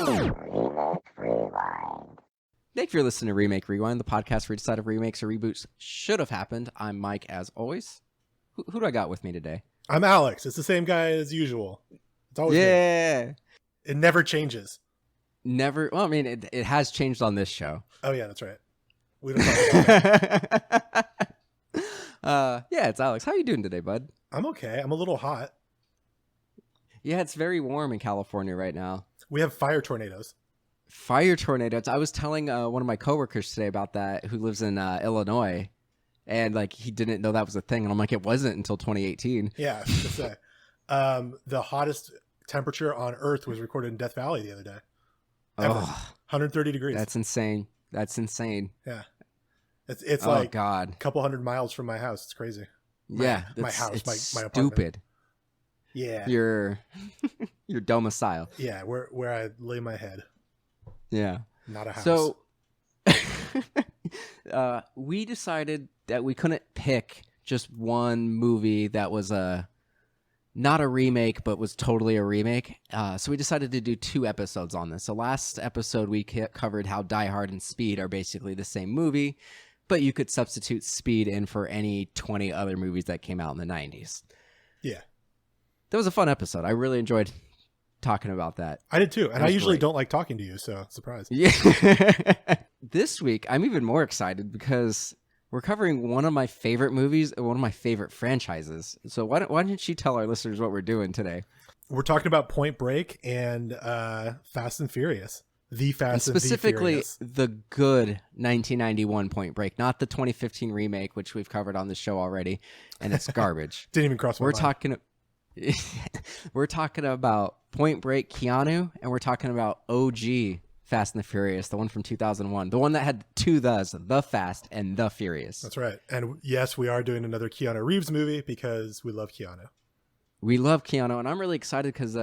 Thank you for listening to Remake Rewind, the podcast where we decide if remakes or reboots should have happened. I'm Mike, as always. Who do I got with me today? I'm Alex. It's the same guy as usual. It's always me. It never changes. Never. Well, I mean, it has changed on this show. Oh, yeah, that's right. We don't talk about that. Yeah, it's Alex. How you doing today, bud? I'm okay. I'm a little hot. Yeah, it's very warm in California right now. We have fire tornadoes. Fire tornadoes. I was telling one of my coworkers today about that, who lives in Illinois, and like he didn't know that was a thing. And I'm like, it wasn't until 2018. Yeah, I was gonna say. The hottest temperature on Earth was recorded in Death Valley the other day. Ever. 130 degrees. That's insane. Yeah, it's oh, like God. a couple hundred miles from my house. It's crazy. My house, it's my apartment. Stupid. Yeah, Your domicile. Yeah, where I lay my head. Yeah. Not a house. So we decided that we couldn't pick just one movie that was not a remake, but was totally a remake. So we decided to do 2 episodes on this. So last episode, we covered how Die Hard and Speed are basically the same movie, but you could substitute Speed in for any 20 other movies that came out in the 90s. Yeah. That was a fun episode. I really enjoyed talking about that. I did too. And I usually don't like talking to you, so surprise. Yeah. This week, I'm even more excited because we're covering one of my favorite movies and one of my favorite franchises. So why don't you tell our listeners what we're doing today? We're talking about Point Break and Fast and Furious. The Fast and specifically Furious. The good 1991 Point Break, not the 2015 remake, which we've covered on the show already, and it's garbage. Didn't even cross my mind. We're talking about Point Break Keanu, and we're talking about OG Fast and the Furious, the one from 2001, the one that had 2 the Fast and the Furious. That's right. And yes, we are doing another Keanu Reeves movie because we love Keanu. We love Keanu, and I'm really excited because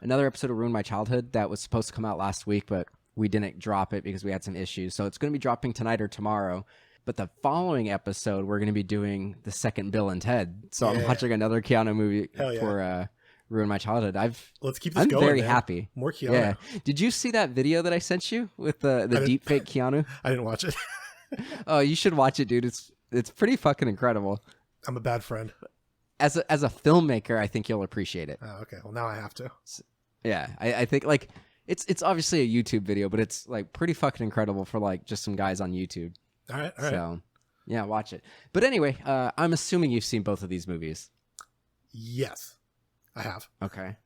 another episode of Ruin My Childhood that was supposed to come out last week, but we didn't drop it because we had some issues. So it's going to be dropping tonight or tomorrow. But the following episode, we're going to be doing the second Bill and Ted. So I'm watching another Keanu movie for Ruin My Childhood. Let's keep this I'm going. very man. happy. More Keanu. Yeah. Did you see that video that I sent you with the deep fake Keanu? I didn't watch it. Oh, you should watch it, dude. It's pretty fucking incredible. I'm a bad friend. As a filmmaker, I think you'll appreciate it. Oh, okay. Well, now I have to. Yeah, I think like it's obviously a YouTube video, but it's like pretty fucking incredible for like just some guys on YouTube. All right. So, yeah, watch it. But anyway, I'm assuming you've seen both of these movies. Yes, I have. Okay.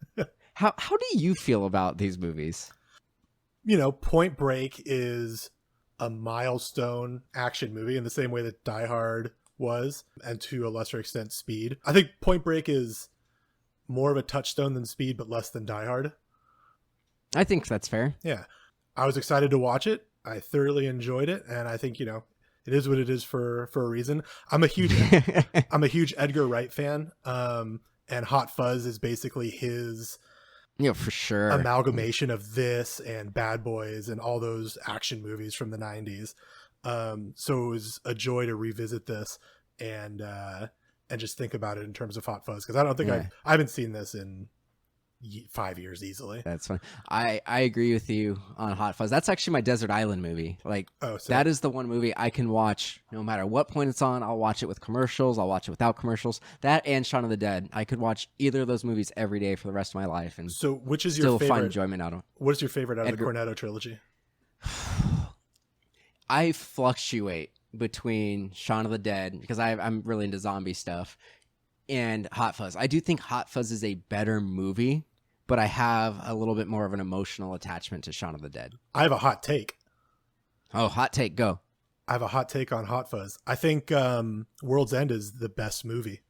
How do you feel about these movies? You know, Point Break is a milestone action movie in the same way that Die Hard was, and to a lesser extent, Speed. I think Point Break is more of a touchstone than Speed, but less than Die Hard. I think that's fair. Yeah. I was excited to watch it. I thoroughly enjoyed it, and I think, you know, it is what it is for a reason. I'm a huge Edgar Wright fan, and Hot Fuzz is basically his for sure amalgamation of this and Bad Boys and all those action movies from the 90s. So it was a joy to revisit this and just think about it in terms of Hot Fuzz, because I don't think I haven't seen this in 5 years easily. That's fine. I agree with you on Hot Fuzz. That's actually my Desert Island movie. Like, that is the one movie I can watch no matter what point it's on. I'll watch it with commercials. I'll watch it without commercials. That and Shaun of the Dead. I could watch either of those movies every day for the rest of my life. And so, which is your still favorite? Find enjoyment out of. What is your favorite out of the Cornetto trilogy? I fluctuate between Shaun of the Dead because I'm really into zombie stuff and Hot Fuzz. I do think Hot Fuzz is a better movie, but I have a little bit more of an emotional attachment to Shaun of the Dead. I have a hot take. Oh, hot take, go. I have a hot take on Hot Fuzz. I think World's End is the best movie.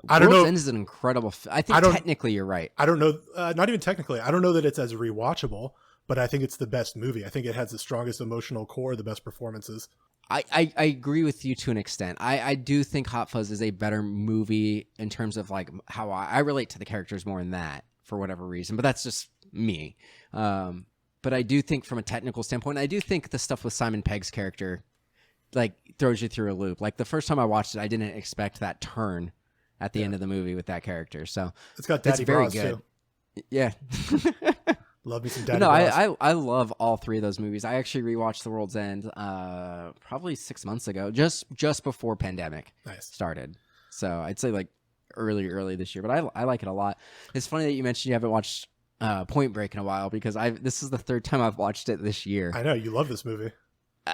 I don't know. World's End is an incredible I think technically you're right. I don't know. Not even technically. I don't know that it's as rewatchable, but I think it's the best movie. I think it has the strongest emotional core, the best performances. I agree with you to an extent. I do think Hot Fuzz is a better movie in terms of like how I relate to the characters more in that for whatever reason, but that's just me. But I do think from a technical standpoint, I do think the stuff with Simon Pegg's character like throws you through a loop. Like the first time I watched it, I didn't expect that turn at the end of the movie with that character. So it's got Daddy very Bras good. too. Yeah. Love me some Daddy No, Bros. I love all three of those movies. I actually rewatched The World's End probably 6 months ago, just before pandemic started. So I'd say like early this year, but I like it a lot. It's funny that you mentioned you haven't watched Point Break in a while, because this is the third time I've watched it this year. I know you love this movie.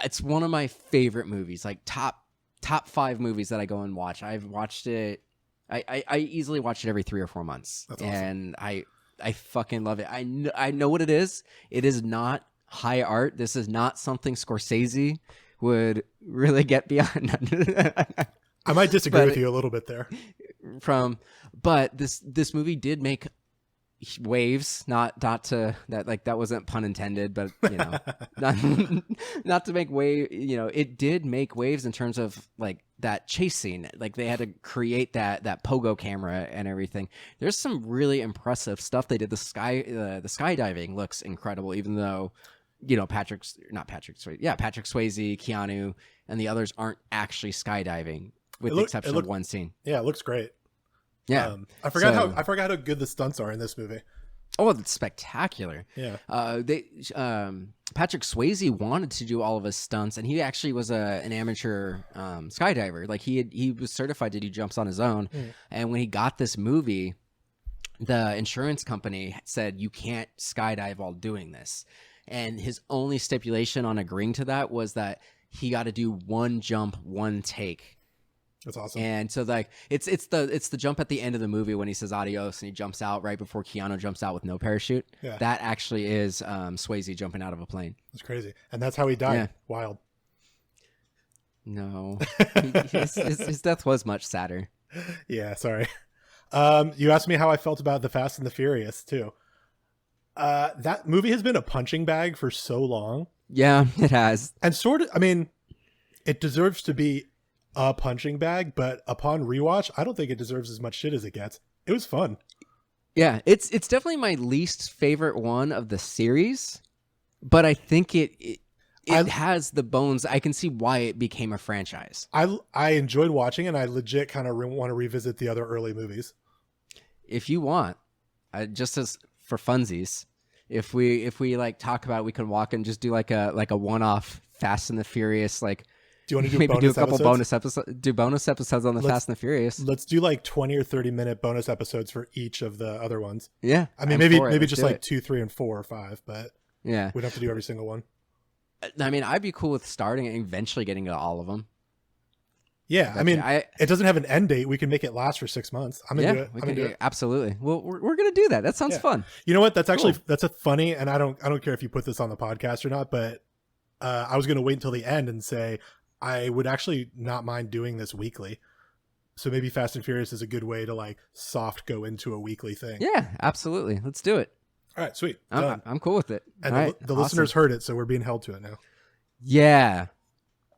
It's one of my favorite movies, like top 5 movies that I go and watch. I've watched it. I easily watch it every 3 or 4 months. That's awesome. And I fucking love it. I know what it is. It is not high art. This is not something Scorsese would really get beyond. I might disagree with you a little bit there. But this movie did make waves, not to that, like, that wasn't pun intended, but you know, not to make wave, you know, it did make waves in terms of like that chase scene. Like, they had to create that pogo camera and everything. There's some really impressive stuff they did. The skydiving looks incredible, even though, you know, Patrick Swayze, Keanu, and the others aren't actually skydiving, with the exception of one scene. Yeah, it looks great. Yeah, I forgot how good the stunts are in this movie. Oh, it's spectacular. Yeah. Patrick Swayze wanted to do all of his stunts, and he actually was an amateur skydiver. Like, he was certified to do jumps on his own. And when he got this movie, the insurance company said, you can't skydive while doing this. And his only stipulation on agreeing to that was that he got to do one jump, one take. That's awesome. And so, like, it's the jump at the end of the movie when he says adios and he jumps out right before Keanu jumps out with no parachute. Yeah. That actually is Swayze jumping out of a plane. That's crazy. And that's how he died. Yeah. Wild. No. his death was much sadder. Yeah, sorry. You asked me how I felt about The Fast and the Furious, too. That movie has been a punching bag for so long. Yeah, it has. And sort of, I mean, it deserves to be a punching bag, but upon rewatch, I don't think it deserves as much shit as it gets. It was fun. Yeah, it's definitely my least favorite one of the series, but I think it has the bones. I can see why it became a franchise. I enjoyed watching, and I legit kind of want to revisit the other early movies. If you want, just as for funsies, if we like talk about it, we can walk and just do like a one-off Fast and the Furious, like. Do you want to do maybe bonus do a couple episodes? bonus episodes? Do bonus episodes on the Fast and the Furious. Let's do like 20 or 30-minute bonus episodes for each of the other ones. Yeah, I mean, maybe just like 2, 3, and 4 or 5, but yeah, we'd have to do every single one. I mean, I'd be cool with starting and eventually getting to all of them. Yeah, I mean, it doesn't have an end date. We can make it last for 6 months. I'm gonna do it. Absolutely. Well, we're gonna do that. That sounds fun. You know what? That's actually that's a funny, and I don't care if you put this on the podcast or not, but I was gonna wait until the end and say, I would actually not mind doing this weekly. So maybe Fast and Furious is a good way to like soft go into a weekly thing. Yeah, absolutely. Let's do it. All right, sweet. I'm cool with it. And the listeners heard it, so we're being held to it now. Yeah.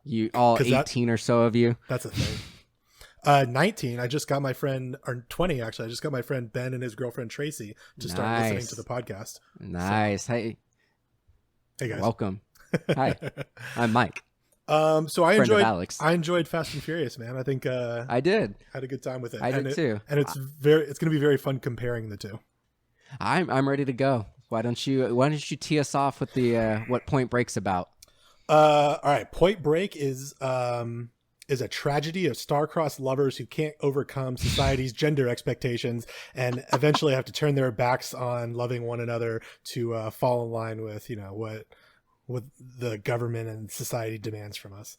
You all 18 or so of you. That's a thing. 19, I just got my friend, or 20 actually, I just got my friend Ben and his girlfriend Tracy to start listening to the podcast. Nice. So, hey guys. Welcome. Hi. I'm Mike. So I enjoyed Fast and Furious, man. I think I did. Had a good time with it. I did too. And it's going to be very fun comparing the two. I'm ready to go. Why don't you tee us off with the what Point Break's about? All right. Point Break is a tragedy of star-crossed lovers who can't overcome society's gender expectations and eventually have to turn their backs on loving one another to fall in line with, you know, what the government and society demands from us.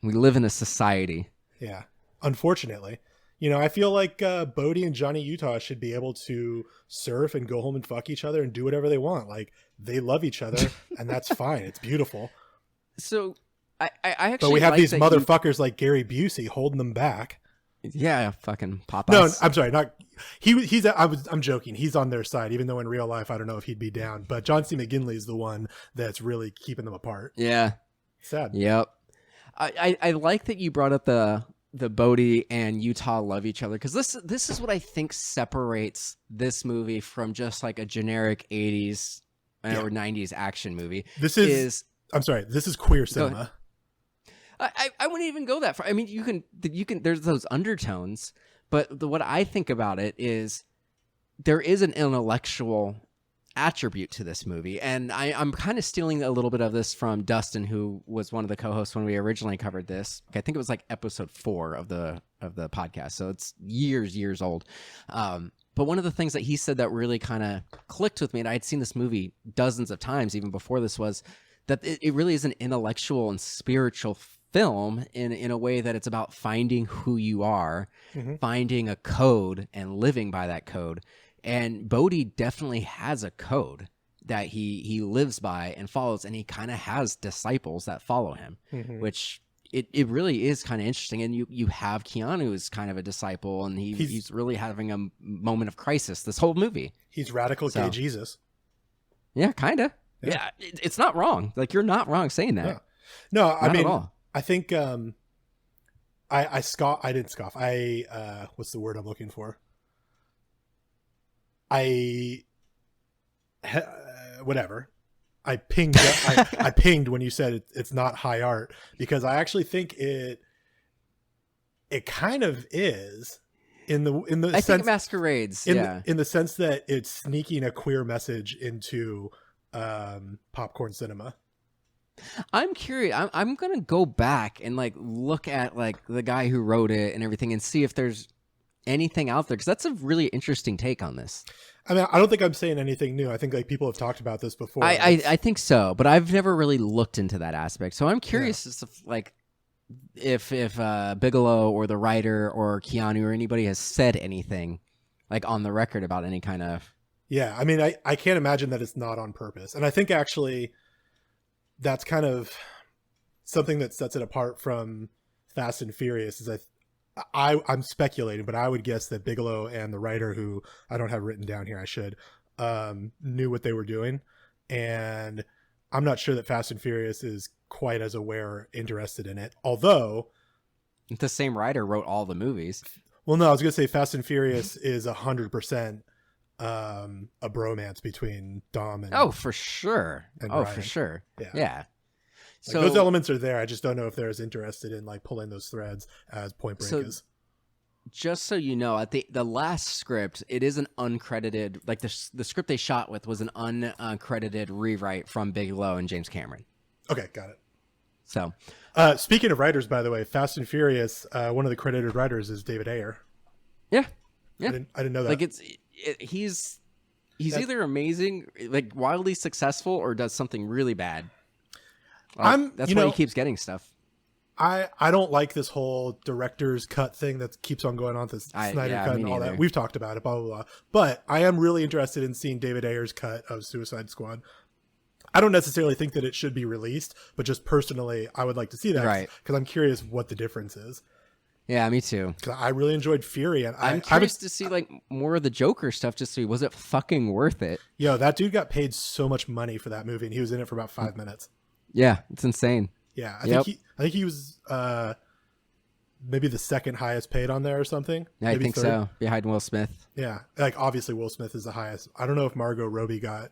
We live in a society. Yeah. Unfortunately. You know, I feel like Bodhi and Johnny Utah should be able to surf and go home and fuck each other and do whatever they want. Like, they love each other, and that's fine. It's beautiful. So, I actually. But we have these motherfuckers like Gary Busey holding them back. Yeah, fucking Popeyes. No, I'm sorry, not he's. I'm joking. He's on their side, even though in real life I don't know if he'd be down. But John C. McGinley is the one that's really keeping them apart. Yeah, sad. Yep. I like that you brought up the Bodhi and Utah love each other, because this is what I think separates this movie from just like a generic 80s or 90s action movie. This is I'm sorry. This is queer cinema. I wouldn't even go that far. I mean, you can. There's those undertones, but what I think about it is there is an intellectual attribute to this movie. And I'm kind of stealing a little bit of this from Dustin, who was one of the co-hosts when we originally covered this. I think it was like episode 4 of the podcast. So it's years old. But one of the things that he said that really kind of clicked with me, and I had seen this movie dozens of times even before this, was that it really is an intellectual and spiritual film in a way that it's about finding who you are, finding a code and living by that code. And Bodhi definitely has a code that he lives by and follows, and he kind of has disciples that follow him, which it really is kind of interesting. And you have Keanu as kind of a disciple, and he's really having a moment of crisis this whole movie. He's radical gay Jesus. Yeah, kind of. Yeah, it's not wrong. Like, you're not wrong saying that. No, I mean, at all. I think I didn't scoff. What's the word I'm looking for? Whatever. I pinged. I pinged when you said it's not high art, because I actually think it kind of is in the I sense think it masquerades. In the sense that it's sneaking a queer message into popcorn cinema. I'm curious. I'm gonna go back and like look at like the guy who wrote it and everything and see if there's anything out there, because that's a really interesting take on this. I mean, I don't think I'm saying anything new. I think like people have talked about this before. I think so, but I've never really looked into that aspect. So I'm curious as to like if Bigelow or the writer or Keanu or anybody has said anything like on the record about any kind of. Yeah, I mean, I can't imagine that it's not on purpose, and I think actually that's kind of something that sets it apart from Fast and Furious. Is I'm speculating, but I would guess that Bigelow and the writer, who I don't have written down here, I should, knew what they were doing. And I'm not sure that Fast and Furious is quite as aware or interested in it. Although the same writer wrote all the movies. Well, no, I was going to say Fast and Furious is 100% a bromance between Dom and for sure. Ryan. For sure. Yeah. So those elements are there. I just don't know if they're as interested in like pulling those threads as Point Break is. Just so you know, at the last script, it is an uncredited, like the script they shot with was an uncredited rewrite from Bigelow and James Cameron. Okay, got it. So, speaking of writers, by the way, Fast and Furious, one of the credited writers is David Ayer. Yeah. I didn't know that. Like he's either amazing, like wildly successful, or does something really bad. That's why he keeps getting stuff. I don't like this whole director's cut thing that keeps on going on, this Snyder cut and all that. We've talked about it, blah, blah, blah. But I am really interested in seeing David Ayer's cut of Suicide Squad. I don't necessarily think that it should be released, but just personally, I would like to see that. Right. Because I'm curious what the difference is. Yeah, me too. Because I really enjoyed Fury. And I'm curious to see like more of the Joker stuff, just to see, was it fucking worth it? Yo, that dude got paid so much money for that movie, and he was in it for about 5 minutes. Yeah, it's insane. Yeah, I think he was maybe the second highest paid on there or something. Yeah, maybe I think third. so. Behind Will Smith. Yeah, like obviously Will Smith is the highest. I don't know if Margot Robbie got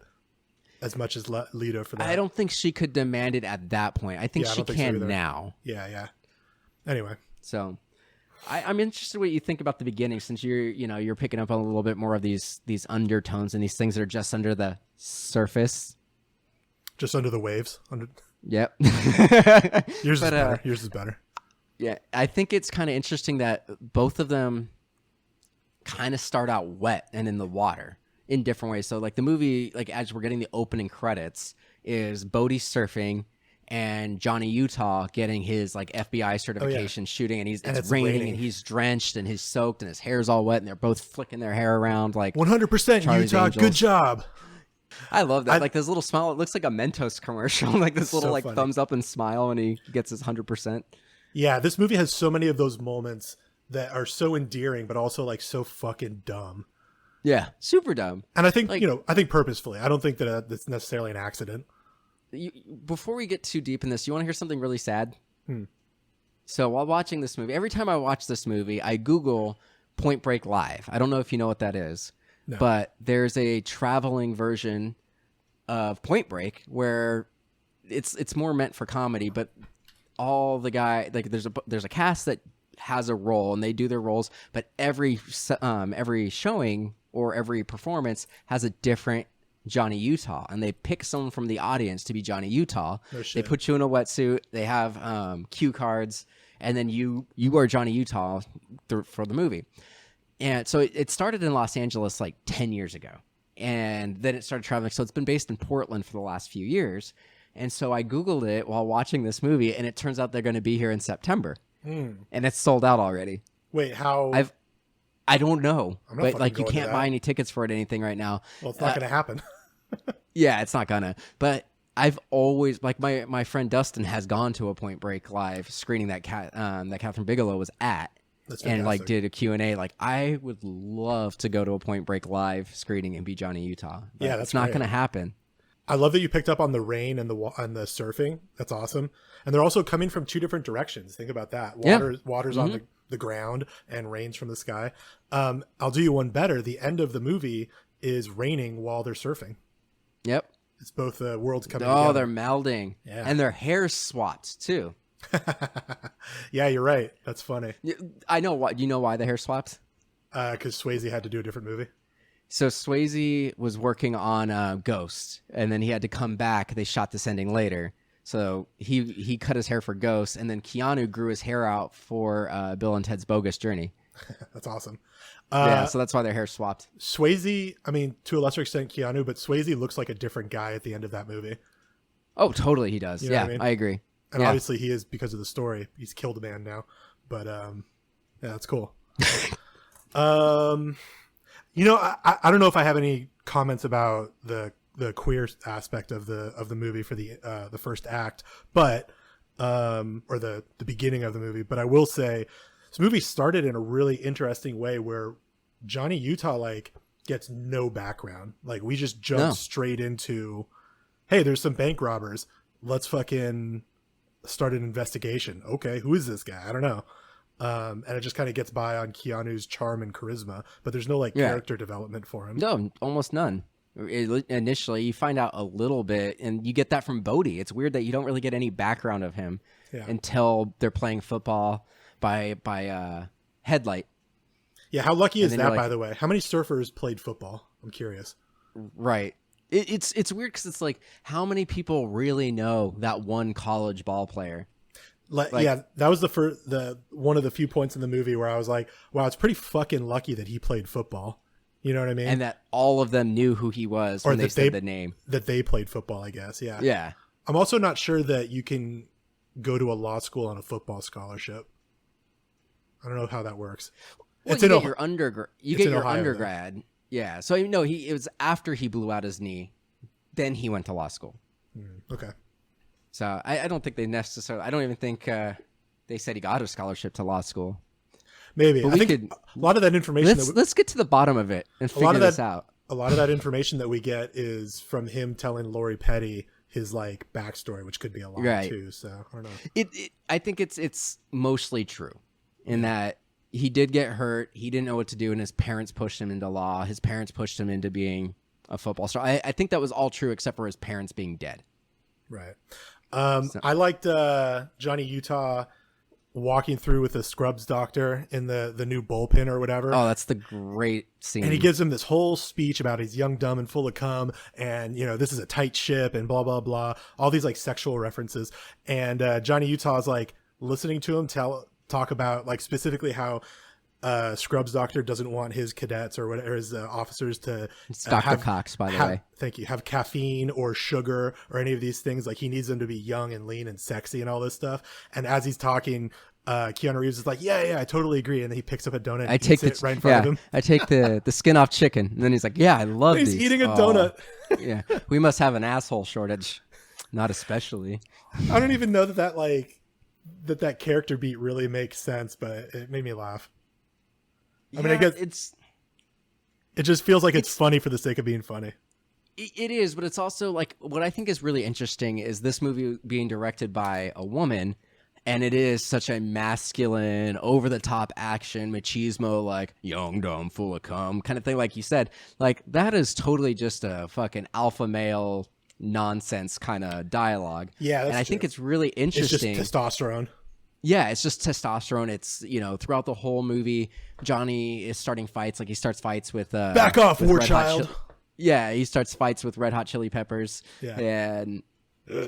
as much as Leto for that. I don't think she could demand it at that point. I think she can now. Yeah. Anyway, so I'm interested in what you think about the beginning, since you're picking up on a little bit more of these undertones and these things that are just under the surface, just under the waves. Yep. Yours is better. Yours is better. Yeah, I think it's kind of interesting that both of them kind of start out wet and in the water in different ways. So like the movie, like as we're getting the opening credits, is Bodhi surfing and Johnny Utah getting his like FBI certification shooting, and it's raining and he's drenched and he's soaked and his hair's all wet, and they're both flicking their hair around like 100% Utah. Angels. Good job. I love that. Like this little smile. It looks like a Mentos commercial. Like this little like funny thumbs up and smile when he gets his 100%. Yeah, this movie has so many of those moments that are so endearing, but also like so fucking dumb. Yeah, super dumb. And I think, like, I think purposefully. I don't think that it's necessarily an accident. Before we get too deep in this, you want to hear something really sad? So while watching this movie, every time I watch this movie, I Google Point Break Live. I don't know if you know what that is. No. But there's a traveling version of Point Break where it's more meant for comedy, but all the guy, like there's a cast that has a role and they do their roles, but every showing or every performance has a different Johnny Utah, and they pick someone from the audience to be Johnny Utah. No They shit. put you in a wetsuit. They have cue cards, and then you are Johnny Utah for the movie. And so it started in Los Angeles like 10 years ago, and then it started traveling. So it's been based in Portland for the last few years. And so I Googled it while watching this movie, and it turns out they're going to be here in September, and it's sold out already. Wait, how? I don't know, I'm not but fucking like you going to can't that. buy any tickets for it, anything right now. Well, it's not going to happen. Yeah, it's not gonna. But I've always like my friend Dustin has gone to a Point Break live screening that Catherine Bigelow was at, That's and like fantastic. did a Q&A. Like I would love to go to a Point Break live screening and be Johnny Utah. But Yeah, that's it's not great. gonna happen. I love that you picked up on the rain and the surfing. That's awesome. And they're also coming from two different directions. Think about that. Water's on the ground and rain's from the sky. I'll do you one better. The end of the movie is raining while they're surfing. Yep. It's both worlds coming Oh, together. they're melding, Yeah. and their hair swapped too. Yeah, you're right. That's funny. I know why. You know why the hair swapped? Because Swayze had to do a different movie. So Swayze was working on Ghost, and then he had to come back. They shot this ending later. So he cut his hair for Ghost, and then Keanu grew his hair out for Bill and Ted's Bogus Journey. That's awesome. Yeah, so that's why their hair swapped. Swayze, I mean, to a lesser extent, Keanu, but Swayze looks like a different guy at the end of that movie. Oh, totally, he does. You know Yeah, what I mean? I agree. And Yeah. obviously he is because of the story. He's killed a man now. But yeah, that's cool. You know, I don't know if I have any comments about the queer aspect of the movie for the first act, but or the beginning of the movie. But I will say this movie started in a really interesting way where Johnny Utah like gets no background. Like we just jump straight into, hey, there's some bank robbers. Let's fucking start an investigation. Okay, who is this guy? I don't know. And it just kind of gets by on Keanu's charm and charisma, but there's no like character development for him. No, almost none. Initially, you find out a little bit, and you get that from Bodhi. It's weird that you don't really get any background of him until they're playing football by Headlight. Yeah, how lucky is then that, you're like- by the way? How many surfers played football? I'm curious. Right. It's weird because it's like, how many people really know that one college ball player? Yeah, that was the one of the few points in the movie where I was like, wow, it's pretty fucking lucky that he played football. You know what I mean? And that all of them knew who he was when they said the name. That they played football, I guess. Yeah. Yeah. I'm also not sure that you can go to a law school on a football scholarship. I don't know how that works. Well, It's you in get your undergrad. You it's get in your Ohio, though. undergrad. Yeah. So no, it was after he blew out his knee, then he went to law school. Okay. So I don't think they necessarily. I don't even think they said he got a scholarship to law school. Maybe. But I we think could- a lot of that information Let's get to the bottom of it and figure this out. a lot of that information that we get is from him telling Lori Petty his like backstory, which could be a lot Right. too. So I don't know. I think it's mostly true in that he did get hurt. He didn't know what to do, and his parents pushed him into law. His parents pushed him into being a football star. I think that was all true except for his parents being dead. Right. I liked Johnny Utah walking through with the Scrubs doctor in the new bullpen or whatever. Oh, that's the great scene. And he gives him this whole speech about he's young, dumb, and full of cum, and you know this is a tight ship, and blah blah blah. All these like sexual references, and Johnny Utah's like listening to him talk about like specifically how Scrubs doctor doesn't want his cadets or whatever his officers to It's Dr. Cox, by the way. Thank you. Have caffeine or sugar or any of these things. Like he needs them to be young and lean and sexy and all this stuff. And as he's talking, Keanu Reeves is like, yeah, I totally agree. And then he picks up a donut and eats it right in front of him. I take the skin off chicken. And then he's like, yeah, I love He's these. eating a Oh, donut. Yeah. We must have an asshole shortage. Not especially. I don't even know that character beat really makes sense, but it made me laugh. I mean, I guess it just feels like it's funny for the sake of being funny. It is, but it's also like what I think is really interesting is this movie being directed by a woman, and it is such a masculine, over the top action, machismo, like young, dumb, full of cum kind of thing. Like you said, like that is totally just a fucking alpha male nonsense kind of dialogue. Yeah, and I think it's really interesting. It's just testosterone. Yeah, it's just testosterone. It's, throughout the whole movie, Johnny is starting fights. Like he starts fights with Back off, with war Red Hot child. Yeah, he starts fights with Red Hot Chili Peppers, Yeah. and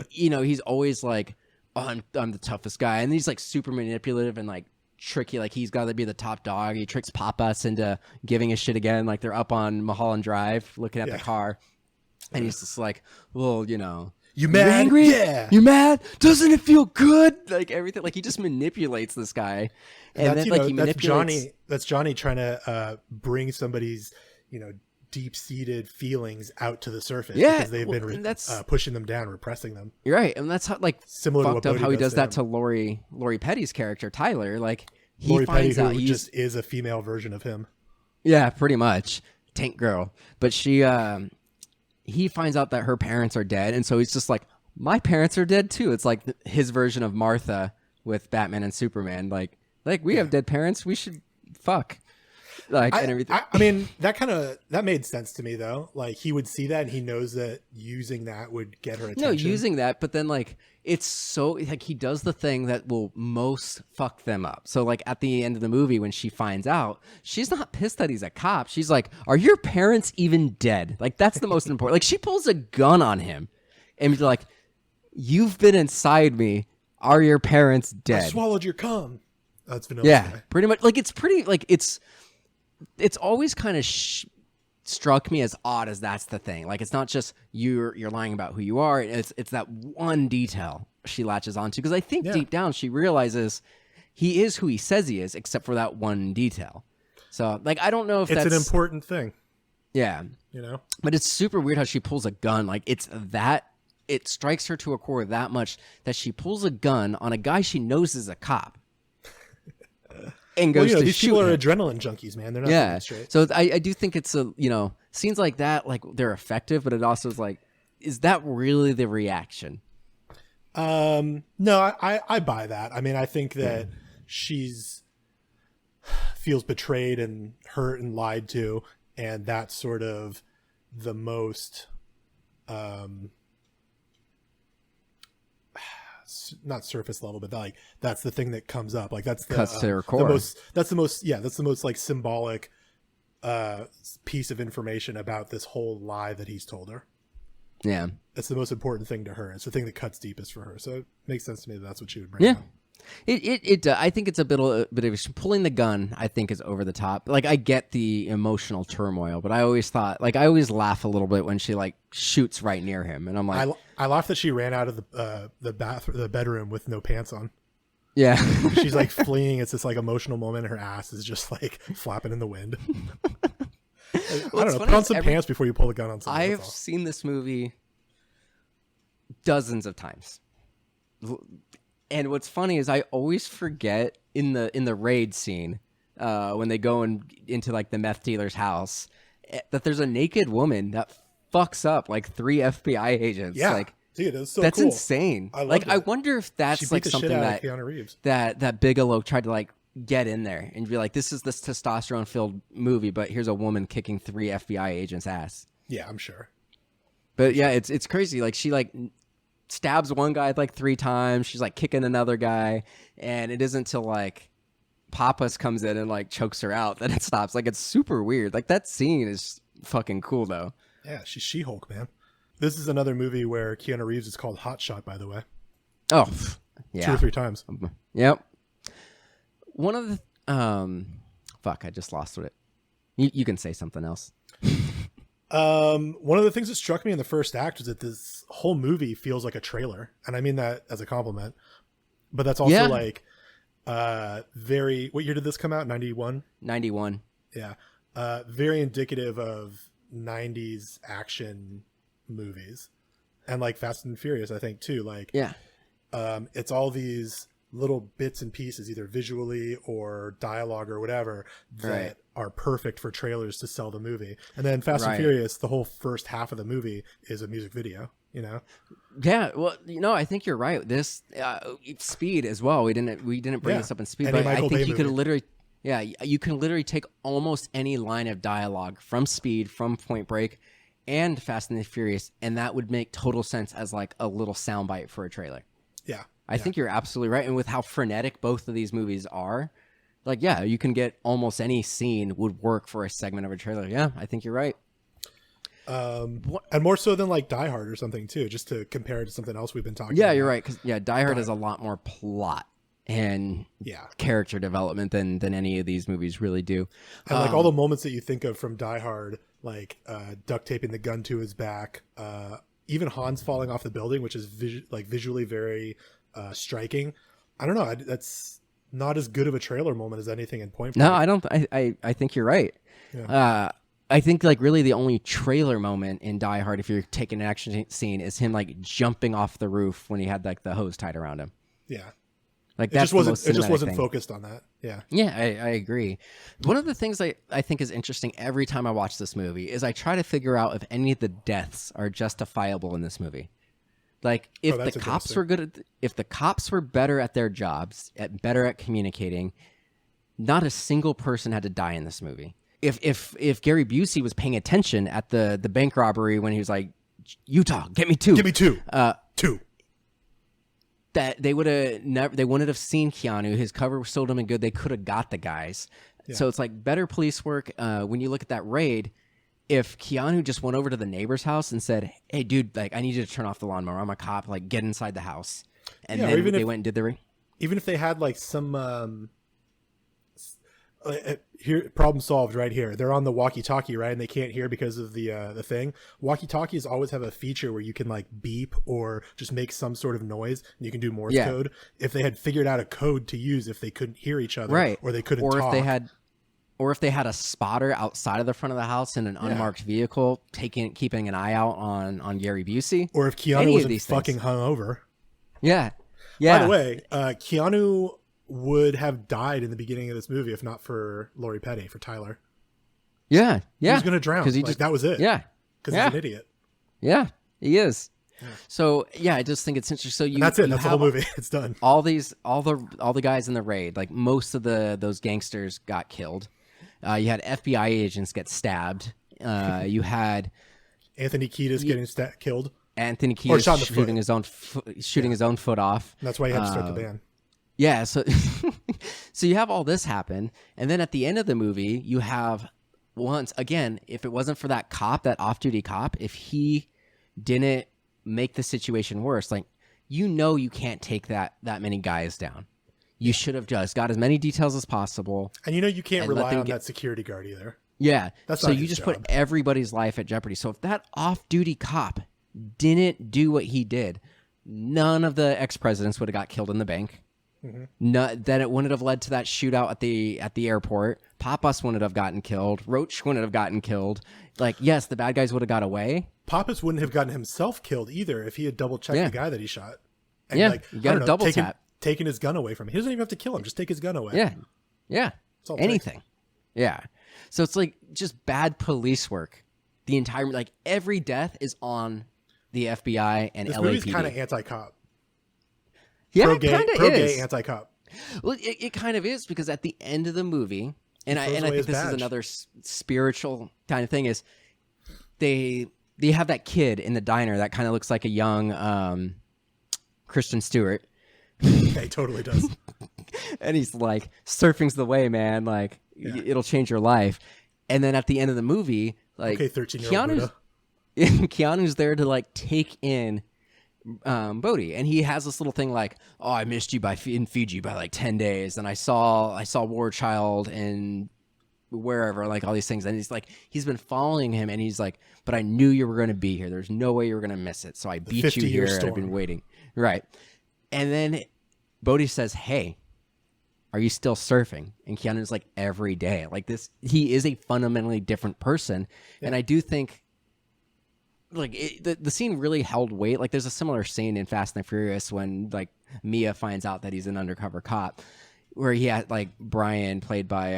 he's always like, "Oh, I'm the toughest guy," and he's like super manipulative and like tricky. Like he's got to be the top dog. He tricks Papas into giving a shit again. Like they're up on Mulholland Drive looking at the car, and he's just like, "Well, You mad? angry? Yeah. You mad? Doesn't it feel good?" Like everything. Like he just manipulates this guy, and then like he manipulates. That's Johnny trying to bring somebody's deep-seated feelings out to the surface because they've been pushing them down, repressing them. You're right, and that's how Similar fucked to what up how he does that to him. Lori Petty's character Tyler. Like he Lori Petty, finds out who he's just is a female version of him. yeah, pretty much tank girl, but he finds out that her parents are dead, and so he's just like, my parents are dead too. It's like his version of Martha with Batman and Superman. Like we have dead parents, we should fuck. And everything. I mean, that made sense to me though. Like he would see that and he knows that using that would get her attention. No, using that, but then like it's so like he does the thing that will most fuck them up. So like at the end of the movie when she finds out, she's not pissed that he's a cop. She's like, "Are your parents even dead?" Like that's the most important. Like she pulls a gun on him and be like, "You've been inside me. Are your parents dead?" I swallowed your cum. That's vanilla. Yeah, guy. pretty much. Like it's pretty like it's always kind of struck me as odd as that's the thing. Like it's not just you're lying about who you are. It's that one detail she latches onto because I think deep down she realizes he is who he says he is, except for that one detail. So like I don't know if that's an important thing. Yeah, but it's super weird how she pulls a gun. Like it strikes her to a core that much that she pulls a gun on a guy she knows is a cop. And goes to these shoot people are him. adrenaline junkies, man. They're not thinking straight. So I do think it's scenes like that, like they're effective, but it also is like, is that really the reaction? No, I buy that. I mean, I think that she's feels betrayed and hurt and lied to, and that's sort of the most not surface level, but like that's the thing that comes up. Like that's the cuts to her core. That's the most like symbolic piece of information about this whole lie that he's told her. Yeah, it's the most important thing to her. It's the thing that cuts deepest for her. So it makes sense to me that's what she would bring up. It I think it's a bit of pulling the gun. I think is over the top. Like I get the emotional turmoil, but I always laugh a little bit when she like shoots right near him, and I'm like, I laugh that she ran out of the bedroom with no pants on. Yeah, she's like fleeing. It's this like emotional moment. Her ass is just like flapping in the wind. I don't know. Put on some pants before you pull the gun on someone. I've seen this movie dozens of times. And what's funny is I always forget in the raid scene when they go into like the meth dealer's house that there's a naked woman that fucks up like 3 FBI agents. Yeah, like, dude, it's so that's cool. insane. I wonder if that's like something that Bigelow tried to like get in there and be like, this is this testosterone filled movie, but here's a woman kicking 3 FBI agents' ass. Yeah, I'm sure. But yeah, it's crazy. Like she like stabs one guy like 3 times. She's like kicking another guy, and it isn't until like Papas comes in and like chokes her out that it stops. Like it's super weird. Like that scene is fucking cool though. Yeah, she's She-Hulk, man. This is another movie where Keanu Reeves is called Hot Shot, by the way. Oh, yeah, 2 or 3 times. Yep. One of the fuck, I just lost it. You can say something else. One of the things that struck me in the first act was that this whole movie feels like a trailer, and I mean that as a compliment. But that's also like very. What year did this come out? 91. 91. Yeah, very indicative of 90s action movies, and like Fast and Furious, I think too. Like, it's all these little bits and pieces, either visually or dialogue or whatever, that are perfect for trailers to sell the movie. And then Fast and Furious, the whole first half of the movie is a music video, Yeah, well, I think you're right. This Speed as well. We didn't bring this up in Speed, but I think you could literally you can literally take almost any line of dialogue from Speed, from Point Break, and Fast and the Furious, and that would make total sense as like a little soundbite for a trailer. Yeah. I think you're absolutely right. And with how frenetic both of these movies are, like, yeah, you can get almost any scene would work for a segment of a trailer. Yeah, I think you're right. And more so than like Die Hard or something too, just to compare it to something else we've been talking Yeah, about. you're right. Because Die Hard has a lot more plot and character development than any of these movies really do. And like all the moments that you think of from Die Hard, like duct taping the gun to his back, even Hans falling off the building, which is visually very striking. I don't know. That's not as good of a trailer moment as anything in Point Break. No, I don't. I think you're right. Yeah. I think like really the only trailer moment in Die Hard, if you're taking an action scene, is him like jumping off the roof when he had like the hose tied around him. Yeah. Like It just wasn't focused on that. Yeah. Yeah, I agree. One of the things I think is interesting every time I watch this movie is I try to figure out if any of the deaths are justifiable in this movie. Like if the cops were if the cops were better at their jobs, better at communicating, not a single person had to die in this movie. If Gary Busey was paying attention at the bank robbery when he was like, Utah, get me two. Give me two. Two. That they would have never, they wouldn't have seen Keanu. His cover was so damn good, they could have got the guys. Yeah. So it's like better police work. When you look at that raid, if Keanu just went over to the neighbor's house and said, "Hey, dude, like I need you to turn off the lawnmower. I'm a cop. Like get inside the house," and then they went and did the raid. Even if they had like some here, problem solved right here. They're on the walkie-talkie, right, and they can't hear because of the thing. Walkie-talkies always have a feature where you can like beep or just make some sort of noise, and you can do Morse code. If they had figured out a code to use if they couldn't hear each other, right, or they couldn't talk. Or if they had a spotter outside of the front of the house in an unmarked vehicle, keeping an eye out on Gary Busey, or if Keanu wasn't fucking hungover. Yeah. By the way, Keanu would have died in the beginning of this movie if not for Lori Petty, for Tyler. Yeah. He was going to drown. That was it. Yeah. Because he's an idiot. Yeah, he is. Yeah. So I just think it's interesting. So that's it. That's the whole movie. It's done. All the guys in the raid, like most of those gangsters got killed. You had FBI agents get stabbed. You had Anthony Kiedis getting killed. Anthony Kiedis shooting his own foot off. That's why he had to start the band. Yeah, so so you have all this happen, and then at the end of the movie, you have once again, if it wasn't for that cop, that off-duty cop, if he didn't make the situation worse, like you can't take that many guys down. You should have just got as many details as possible, and you can't rely on that security guard either. Yeah, so you just put everybody's life at jeopardy. So if that off-duty cop didn't do what he did, none of the ex-presidents would have got killed in the bank. Mm-hmm. Then it wouldn't have led to that shootout at the airport. Pappas wouldn't have gotten killed. Roach wouldn't have gotten killed. Like, yes, the bad guys would have got away. Pappas wouldn't have gotten himself killed either if he had double checked the guy that he shot. And you got to double tap. Taking his gun away from him. He doesn't even have to kill him. Just take his gun away. Yeah. Anything. Yeah. So it's like just bad police work. The entire every death is on the FBI and this LAPD. This movie's kind of anti-cop. Yeah, it kind of is. Pro-gay anti-cop. Well, it kind of is, because at the end of the movie, and I think this is another spiritual kind of thing, is they have that kid in the diner that kind of looks like a young Kristen Stewart. Yeah, he totally does. And he's like, surfing's the way, man. Like, it'll change your life. And then at the end of the movie, like, 13-year-old Keanu's there to like take in Bodhi, and he has this little thing like, "Oh, I missed you in Fiji by like 10 days, and I saw War Child and wherever, like all these things." And he's been following him, and he's like, "But I knew you were going to be here. There's no way you were going to miss it. So I beat you here. I've been waiting." Right. And then Bodhi says, "Hey, are you still surfing?" And Keanu's like, "Every day." Like this, he is a fundamentally different person, and I do think. Like the scene really held weight. Like there's a similar scene in Fast and the Furious when like Mia finds out that he's an undercover cop, where he had like Brian, played by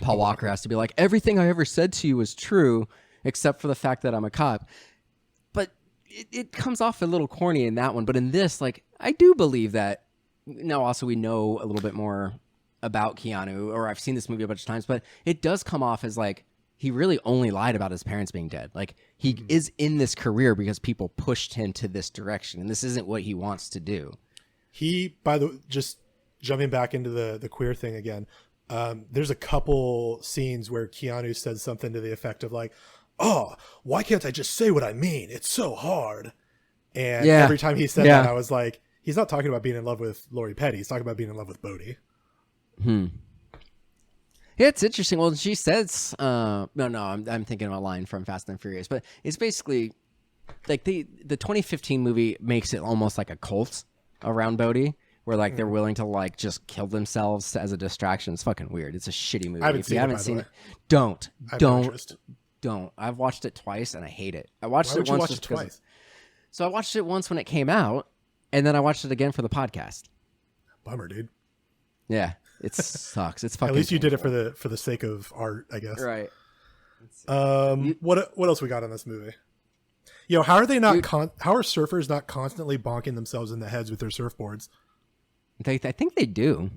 Paul Walker, has to be like, "Everything I ever said to you was true, except for the fact that I'm a cop." But it comes off a little corny in that one. But in this, like, I do believe that. Now, also we know a little bit more about Keanu, or I've seen this movie a bunch of times, but it does come off as like, he really only lied about his parents being dead. Like, he is in this career because people pushed him to this direction, and this isn't what he wants to do. Just jumping back into the queer thing again, there's a couple scenes where Keanu says something to the effect of like, oh, why can't I just say what I mean? It's so hard. And Yeah. every time he said Yeah. that, I was like, he's not talking about being in love with Lori Petty. He's talking about being in love with Bodhi. Yeah, it's interesting. Well, she says, I'm thinking of a line from Fast and Furious, but it's basically like the 2015 movie makes it almost like a cult around Bodhi, where like they're willing to like just kill themselves as a distraction. It's fucking weird. It's a shitty movie. I haven't If seen you it, haven't by the seen way. it, don't, I have no don't, interest. don't. I've watched it twice and I hate it. I watched Why it would you once watch just it 'cause- twice? So I watched it once when it came out, and then I watched it again for the podcast. Bummer, dude. Yeah, it sucks. It's fucking. At least you did it painful. for the sake of art, I guess. Right. What else we got on this movie? Yo, how are they not? Dude. How are surfers not constantly bonking themselves in the heads with their surfboards? I think they do.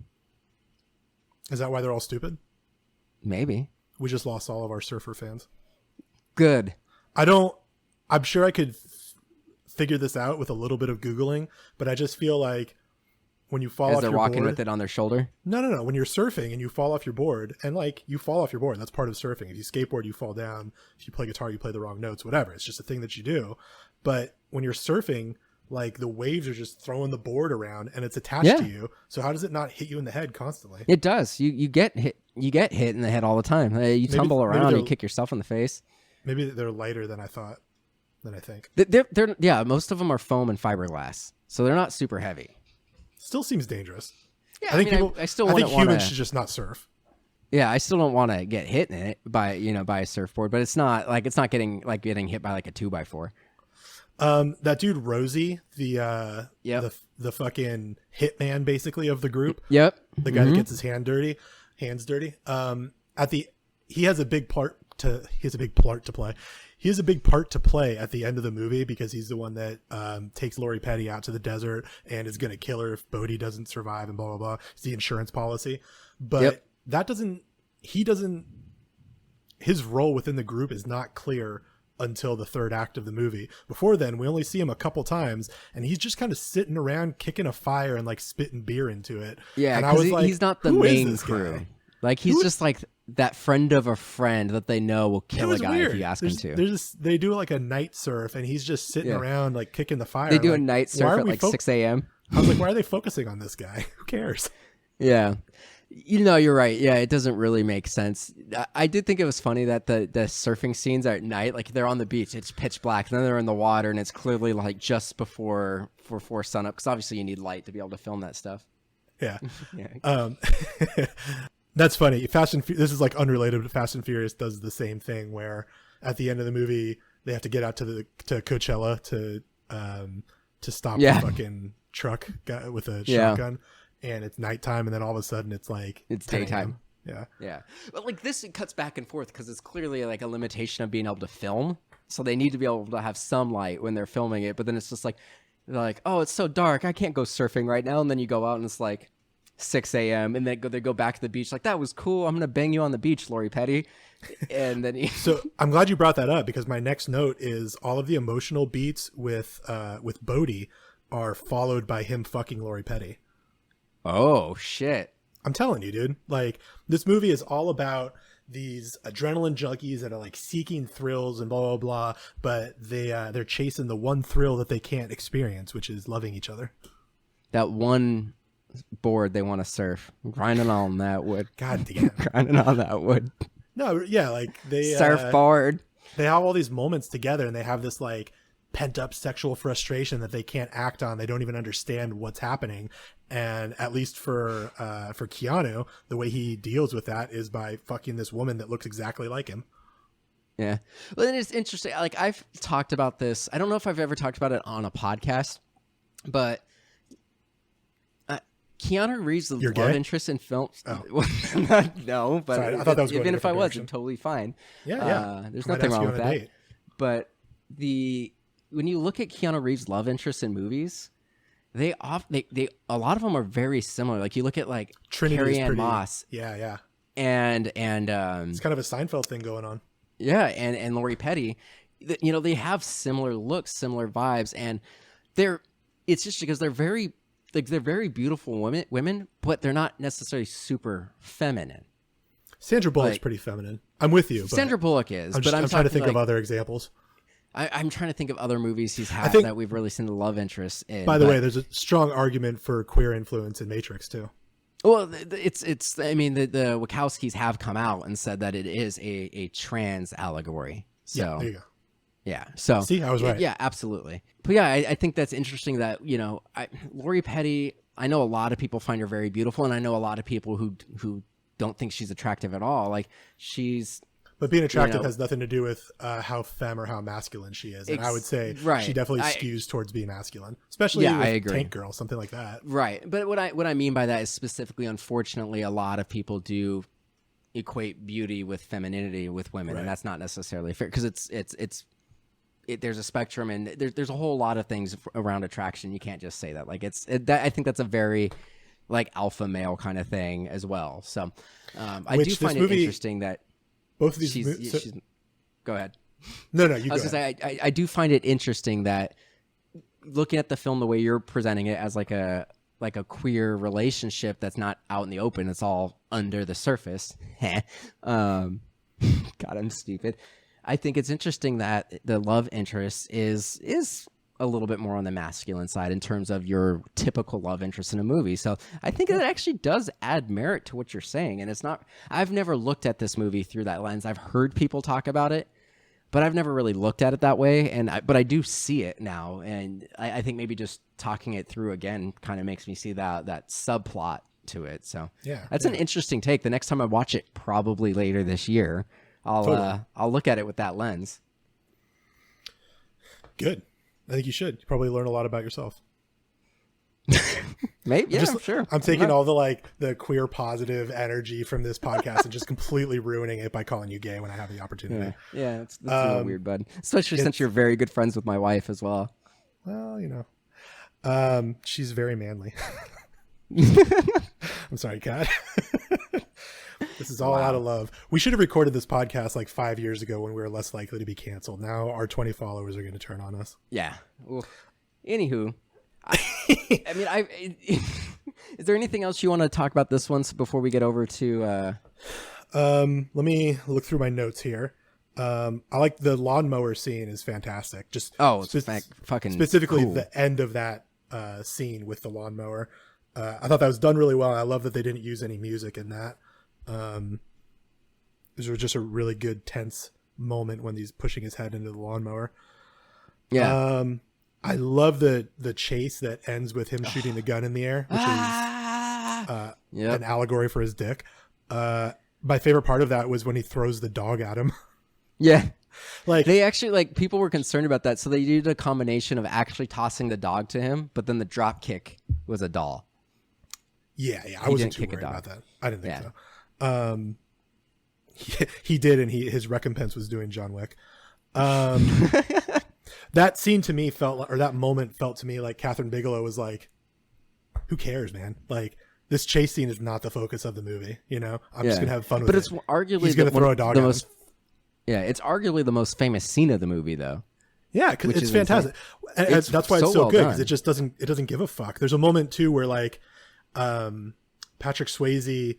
Is that why they're all stupid? Maybe. We just lost all of our surfer fans. Good. I'm sure I could figure this out with a little bit of Googling, but I just feel like when you fall As off they're your walking board, with it on their shoulder. No. When you're surfing and you fall off your board, and like you fall off your board, that's part of surfing. If you skateboard, you fall down. If you play guitar, you play the wrong notes, whatever. It's just a thing that you do. But when you're surfing, like the waves are just throwing the board around and it's attached to you. So how does it not hit you in the head constantly? It does. You get hit. You get hit in the head all the time. You tumble around. You kick yourself in the face. Maybe they're lighter than I think. They're most of them are foam and fiberglass, so they're not super heavy. Still seems dangerous. Yeah, I think I think humans should just not surf. Yeah, I still don't want to get hit in it by a surfboard, but it's not getting hit by like a 2x4. That dude Rosie, the fucking hitman basically of the group. Yep. The guy that gets his hands dirty. He has a big part to play. He has a big part to play at the end of the movie because he's the one that takes Lori Petty out to the desert and is going to kill her if Bodhi doesn't survive and blah, blah, blah. It's the insurance policy. But his role within the group is not clear until the third act of the movie. Before then, we only see him a couple times and he's just kind of sitting around kicking a fire and like spitting beer into it. Yeah, and I was he's not the main crew. Guy? Like he's just like that friend of a friend that they know will kill a guy weird. if you ask him to. They do like a night surf and he's just sitting around like kicking the fire. They do like, a night surf at like 6 a.m. I was like, why are they focusing on this guy? Who cares? Yeah. You're right. Yeah, it doesn't really make sense. I did think it was funny that the surfing scenes are at night. Like they're on the beach, it's pitch black. And then they're in the water and it's clearly like just before sunup because obviously you need light to be able to film that stuff. Yeah. Yeah. That's funny. This is like unrelated, but Fast and Furious does the same thing where at the end of the movie they have to get out to Coachella to stop the fucking truck guy with a shotgun, and it's nighttime, and then all of a sudden it's like it's daytime. Yeah. But like this, it cuts back and forth because it's clearly like a limitation of being able to film. So they need to be able to have some light when they're filming it. But then it's just like they're like, oh, it's so dark, I can't go surfing right now. And then you go out and it's like 6 a.m. and they go back to the beach like that was cool. I'm gonna bang you on the beach, Lori Petty. And then So I'm glad you brought that up because my next note is all of the emotional beats with Bodhi are followed by him fucking Lori Petty. Oh shit. I'm telling you, dude. Like this movie is all about these adrenaline junkies that are like seeking thrills and blah blah blah, but they're chasing the one thrill that they can't experience, which is loving each other. That one board they want to surf, grinding on that wood. God damn, grinding on that wood. No, yeah, like they surfboard. They have all these moments together, and they have this like pent up sexual frustration that they can't act on. They don't even understand what's happening, and at least for Keanu, the way he deals with that is by fucking this woman that looks exactly like him. Yeah, well, then it's interesting. Like I've talked about this. I don't know if I've ever talked about it on a podcast, but Keanu Reeves' love interest in films. Oh. No, but sorry, I thought that was even if I was, direction. I'm totally fine. Yeah. There's Might nothing ask wrong you with on a that. date. But when you look at Keanu Reeves' love interests in movies, they a lot of them are very similar. Like you look at like Carrie Ann Moss. Yeah. And it's kind of a Seinfeld thing going on. Yeah, and Lori Petty, they have similar looks, similar vibes, and it's just because they're very beautiful women, but they're not necessarily super feminine. Sandra Bullock's Like, pretty feminine. I'm with you. But Sandra Bullock is, I'm but I'm trying to think like, of other examples. I'm trying to think of other movies he's had think, that we've really seen the love interest in. By the way, there's a strong argument for queer influence in Matrix too. Well, it's. I mean, the Wachowskis have come out and said that it is a trans allegory. So Yeah, there you go. Yeah. So see, I was right. Yeah, absolutely. But yeah, I think that's interesting that, you know, Lori Petty, I know a lot of people find her very beautiful, and I know a lot of people who don't think she's attractive at all. Like, she's... But being attractive has nothing to do with how femme or how masculine she is. And I would say she definitely skews towards being masculine, especially with I agree. Tank Girl, something like that. Right. But what I mean by that is specifically, unfortunately, a lot of people do equate beauty with femininity with women, and that's not necessarily fair, because there's a spectrum, and there's a whole lot of things around attraction. You can't just say that. Like, I think that's a very like alpha male kind of thing as well. So I do find it interesting that both of these she's go ahead. No, you go ahead. I was going to say, I do find it interesting that, looking at the film the way you're presenting it as like a queer relationship that's not out in the open, it's all under the surface. God, I'm stupid. I think it's interesting that the love interest is a little bit more on the masculine side in terms of your typical love interest in a movie. So I think that actually does add merit to what you're saying. And it's not, I've never looked at this movie through that lens. I've heard people talk about it, but I've never really looked at it that way. But I do see it now. And I think maybe just talking it through again kind of makes me see that subplot to it. So that's an interesting take. The next time I watch it, probably later this year, I'll look at it with that lens. Good. I think you should. You probably learn a lot about yourself. Maybe, yeah, sure. I'm taking all the queer positive energy from this podcast and just completely ruining it by calling you gay when I have the opportunity. Yeah, that's a little weird, bud. Especially since you're very good friends with my wife as well. Well, you know, she's very manly. I'm sorry, Kat. This is all out of love. We should have recorded this podcast like 5 years ago when we were less likely to be canceled. Now our 20 followers are going to turn on us. Yeah. Well, anywho, I mean, is there anything else you want to talk about this one before we get over to? Let me look through my notes here. I like the lawnmower scene is fantastic. Just fucking specifically cool. The end of that scene with the lawnmower. I thought that was done really well. I love that they didn't use any music in that. This was just a really good tense moment when he's pushing his head into the lawnmower. Yeah. I love the chase that ends with him shooting the gun in the air, which is an allegory for his dick. My favorite part of that was when he throws the dog at him. Yeah. Like, they actually, like, people were concerned about that, so they did a combination of actually tossing the dog to him, but then the drop kick was a doll. Yeah, I wasn't too worried about that. I didn't think so. He did, and his recompense was doing John Wick. That scene to me that moment felt to me like Catherine Bigelow was like, "Who cares, man? Like, this chase scene is not the focus of the movie. You know, I'm just gonna have fun with it." But it's arguably he's gonna throw a dog at him. Yeah, it's arguably the most famous scene of the movie, though. Yeah, because it's fantastic. And that's why it's so good, because it just doesn't give a fuck. There's a moment too where like Patrick Swayze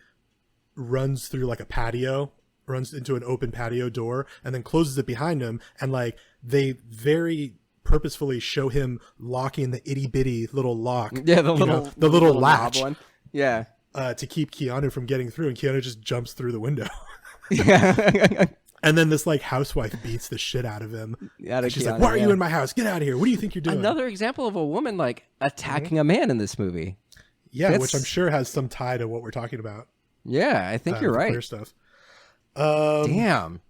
runs through like a patio, runs into an open patio door, and then closes it behind him, and like they very purposefully show him locking the itty bitty little lock. Yeah, the little latch one. Yeah. To keep Keanu from getting through, and Keanu just jumps through the window. Yeah. And then this like housewife beats the shit out of him. Yeah, she's like, "Why are you in my house? Get out of here! What do you think you're doing?" Another example of a woman like attacking a man in this movie. Yeah, which I'm sure has some tie to what we're talking about. Yeah, I think you're right. Queer stuff. Damn.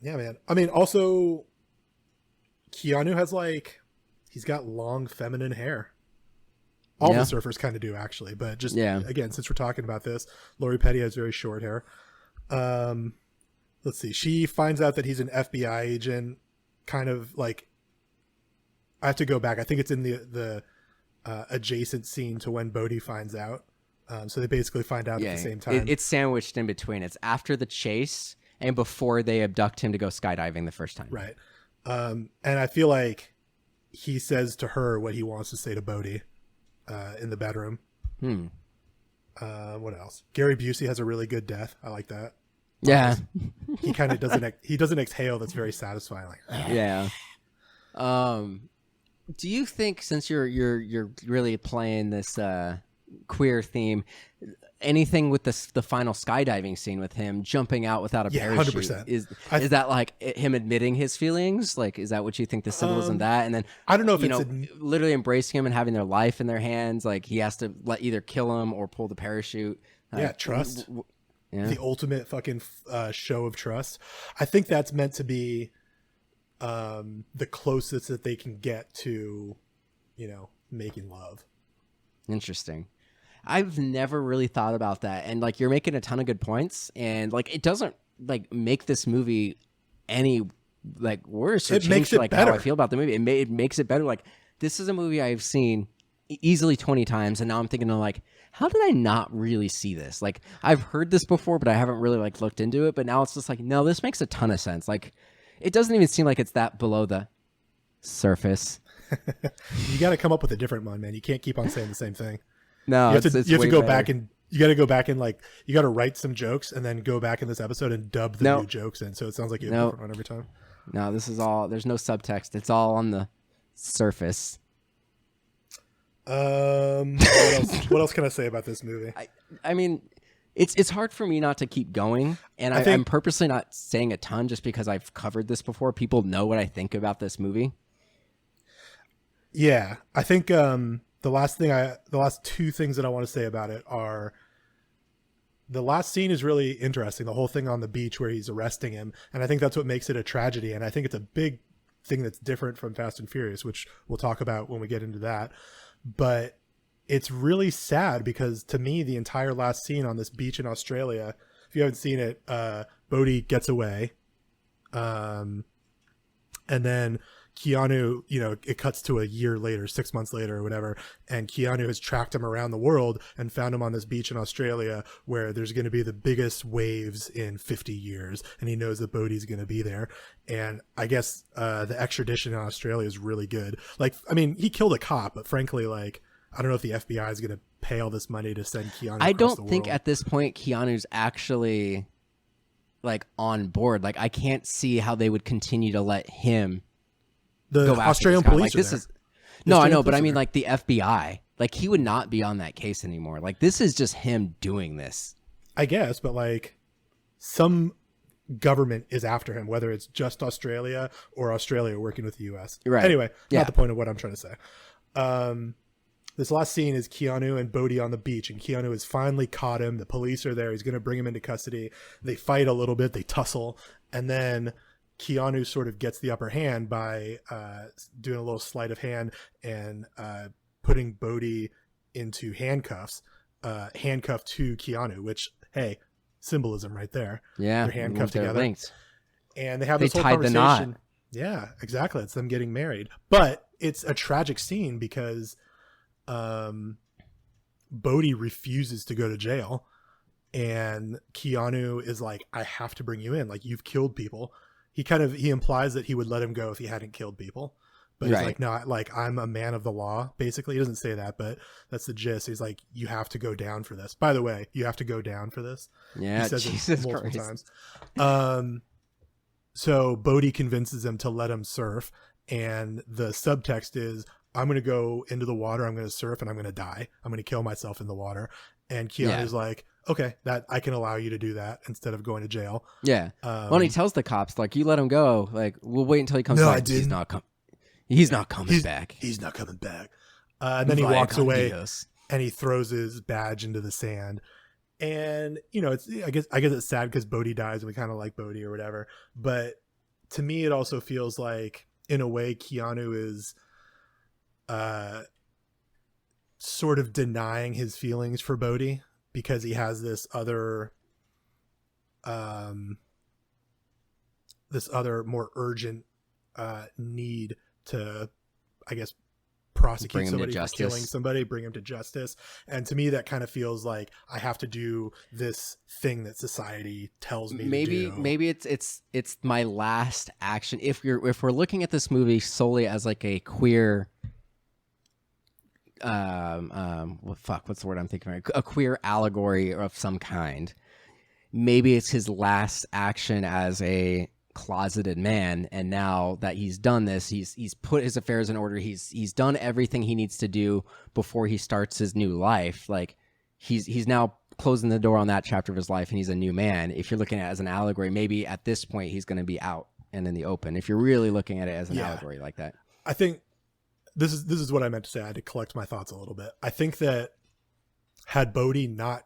Yeah, man. I mean, also, Keanu has he's got long feminine hair. All the surfers kind of do, actually, but just again, since we're talking about this, Lori Petty has very short hair. Let's see. She finds out that he's an FBI agent. Kind of like, I have to go back. I think it's in the adjacent scene to when Bodhi finds out. So they basically find out at the same time. It's sandwiched in between. It's after the chase and before they abduct him to go skydiving the first time. Right. And I feel like he says to her what he wants to say to Bodhi in the bedroom. What else? Gary Busey has a really good death. I like that. Yeah. He kind of doesn't exhale. That's very satisfying. Like, Yeah. Do you think, since you're really playing this queer theme, anything with the final skydiving scene with him jumping out without a parachute 100%. is that like him admitting his feelings? Like, is that what you think the symbolism that? And then I don't know if literally embracing him and having their life in their hands. Like, he has to either kill him or pull the parachute. Trust. Yeah. The ultimate fucking show of trust. I think that's meant to be the closest that they can get to, making love. Interesting. I've never really thought about that, and like, you're making a ton of good points, and like, it doesn't like make this movie any like worse or it change makes it like better. how I feel about the movie. It makes it better. Like, this is a movie I've seen easily 20 times, and now I'm thinking of like, how did I not really see this? Like, I've heard this before, but I haven't really like looked into it. But now it's just like, no, this makes a ton of sense. Like, it doesn't even seem like it's that below the surface. You got to come up with a different one, man. You can't keep on saying the same thing. No, you have to go better. back, and you got to go back and like, you got to write some jokes and then go back in this episode and dub the new jokes in. So it sounds like you have a different one every time. No, this is all, there's no subtext. It's all on the surface. What else can I say about this movie? I mean, it's hard for me not to keep going, and I'm purposely not saying a ton just because I've covered this before. People know what I think about this movie. Yeah, I think the last two things that I want to say about it are, the last scene is really interesting. The whole thing on the beach where he's arresting him, and I think that's what makes it a tragedy. And I think it's a big thing that's different from Fast and Furious, which we'll talk about when we get into that. But it's really sad because, to me, the entire last scene on this beach in Australia, if you haven't seen it, Bodhi gets away. And then Keanu, it cuts to a year later, 6 months later or whatever, and Keanu has tracked him around the world and found him on this beach in Australia where there's going to be the biggest waves in 50 years. And he knows that Bodhi's going to be there. And I guess the extradition in Australia is really good. Like, I mean, he killed a cop, but frankly, like, I don't know if the FBI is going to pay all this money to send Keanu across I don't the think world. at this point Keanu's actually like on board. Like, I can't see how they would continue to let him The go after Australian this guy. police Like, are this there. is no, I know, Australian but I police mean, are like, the FBI, like, he would not be on that case anymore. Like, this is just him doing this. I guess, but like, some government is after him, whether it's just Australia or Australia working with the US. Right. Anyway, Yeah. not the point of what I'm trying to say. This last scene is Keanu and Bodhi on the beach, and Keanu has finally caught him. The police are there. He's going to bring him into custody. They fight a little bit. They tussle. And then Keanu sort of gets the upper hand by doing a little sleight of hand and putting Bodhi into handcuffs, handcuffed to Keanu, which, hey, symbolism right there. Yeah, They're handcuffed they're together. linked. And they have They this whole tied the conversation. knot. Yeah, exactly. It's them getting married. But it's a tragic scene because Bodhi refuses to go to jail. And Keanu is like, I have to bring you in. Like, you've killed people. He implies that he would let him go if he hadn't killed people. But he's like, no, like, I'm a man of the law, basically. He doesn't say that, but that's the gist. He's like, you have to go down for this. By the way, you have to go down for this. Yeah, he says Jesus it multiple Christ. times. So Bodhi convinces him to let him surf. And the subtext is, I'm going to go into the water, I'm going to surf, and I'm going to die. I'm going to kill myself in the water. And Keanu's like, okay, that I can allow you to do that instead of going to jail. Yeah. Well, he tells the cops, like, you let him go. Like, we'll wait until he comes No, back. I didn't. He's not coming back. He's not coming back. And then he walks away and he throws his badge into the sand. And, it's, I guess it's sad because Bodhi dies and we kind of like Bodhi or whatever. But to me, it also feels like, in a way, Keanu is sort of denying his feelings for Bodhi because he has this other more urgent need to, I guess, prosecute somebody for killing somebody, bring him to justice. And to me, that kind of feels like I have to do this thing that society tells me to do. Maybe it's my last action. If we're looking at this movie solely as like a queer what's the word I'm thinking of? A queer allegory of some kind. maybe it's his last action as a closeted man, and now that he's done this, he's put his affairs in order, he's done everything he needs to do before he starts his new life. Like he's now closing the door on that chapter of his life, and he's a new man. If you're looking at it as an allegory, maybe at this point he's going to be out and in the open, if you're really looking at it as an allegory like that. I think this is what I meant to say. I had to collect my thoughts a little bit. I think that had Bodhi not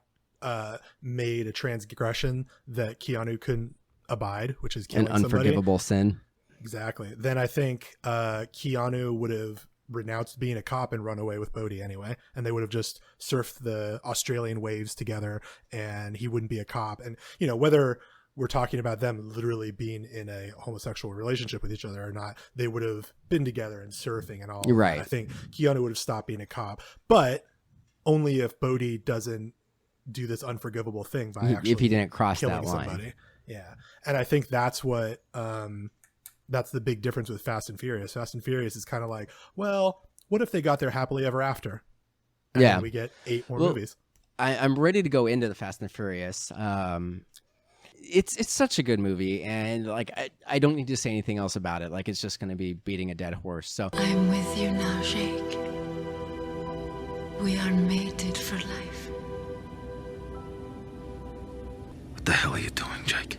made a transgression that Keanu couldn't abide, which is killing an unforgivable sin, exactly, then I think Keanu would have renounced being a cop and run away with Bodhi anyway, and they would have just surfed the Australian waves together, and he wouldn't be a cop. And you know, whether we're talking about them literally being in a homosexual relationship with each other or not, they would have been together and surfing and all. You're right. I think Keanu would have stopped being a cop, but only if Bodhi doesn't do this unforgivable thing by actually if he didn't cross killing that line. Somebody. Yeah. And I think that's what that's the big difference with Fast and Furious. Fast and Furious is kind of like, well, what if they got there happily ever after? And then we get 8 more movies. I'm ready to go into the Fast and Furious. It's such a good movie, and like I don't need to say anything else about it. Like it's just going to be beating a dead horse. So I'm with you now, Jake. We are mated for life. What the hell are you doing, Jake?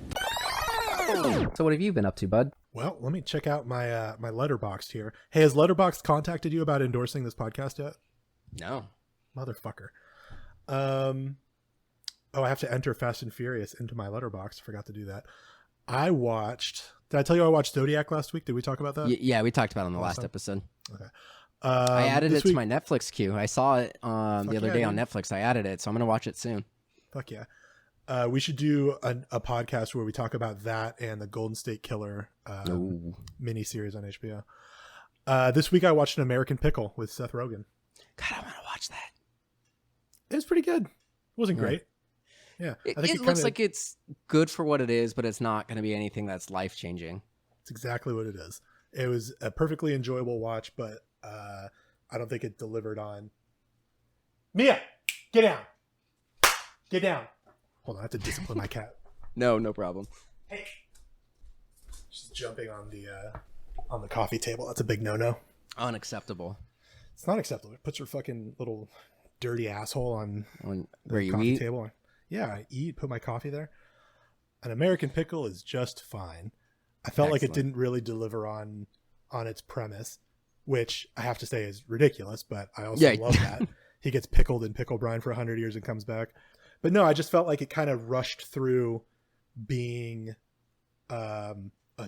what have you been up to, bud? Well, let me check out my my Letterboxd here. Hey, has Letterboxd contacted you about endorsing this podcast yet? No. Motherfucker. Oh, I have to enter Fast and Furious into my Letterboxd. Forgot to do that. I watched. Did I tell you I watched Zodiac last week? Did we talk about that? Yeah, we talked about it on the last episode. Okay. I added it to my Netflix queue. I saw it the other day on Netflix. I added it, so I'm going to watch it soon. Fuck yeah. We should do a podcast where we talk about that and the Golden State Killer miniseries on HBO. This week I watched An American Pickle with Seth Rogen. God, I want to watch that. It was pretty good. It wasn't great. Yeah. I think it looks like it's good for what it is, but it's not going to be anything that's life-changing. It's exactly what it is. It was a perfectly enjoyable watch, but I don't think it delivered on... Mia, get down. Get down. Hold on, I have to discipline my cat. No problem. Hey. She's jumping on the coffee table. That's a big no-no. Unacceptable. It's not acceptable. It puts her fucking little dirty asshole on where the you coffee eat. Table. Yeah, I eat, put my coffee there. An American Pickle is just fine. I felt like it didn't really deliver on its premise, which I have to say is ridiculous, but I also love that. He gets pickled in pickle brine for 100 years and comes back. But no, I just felt like it kind of rushed through being a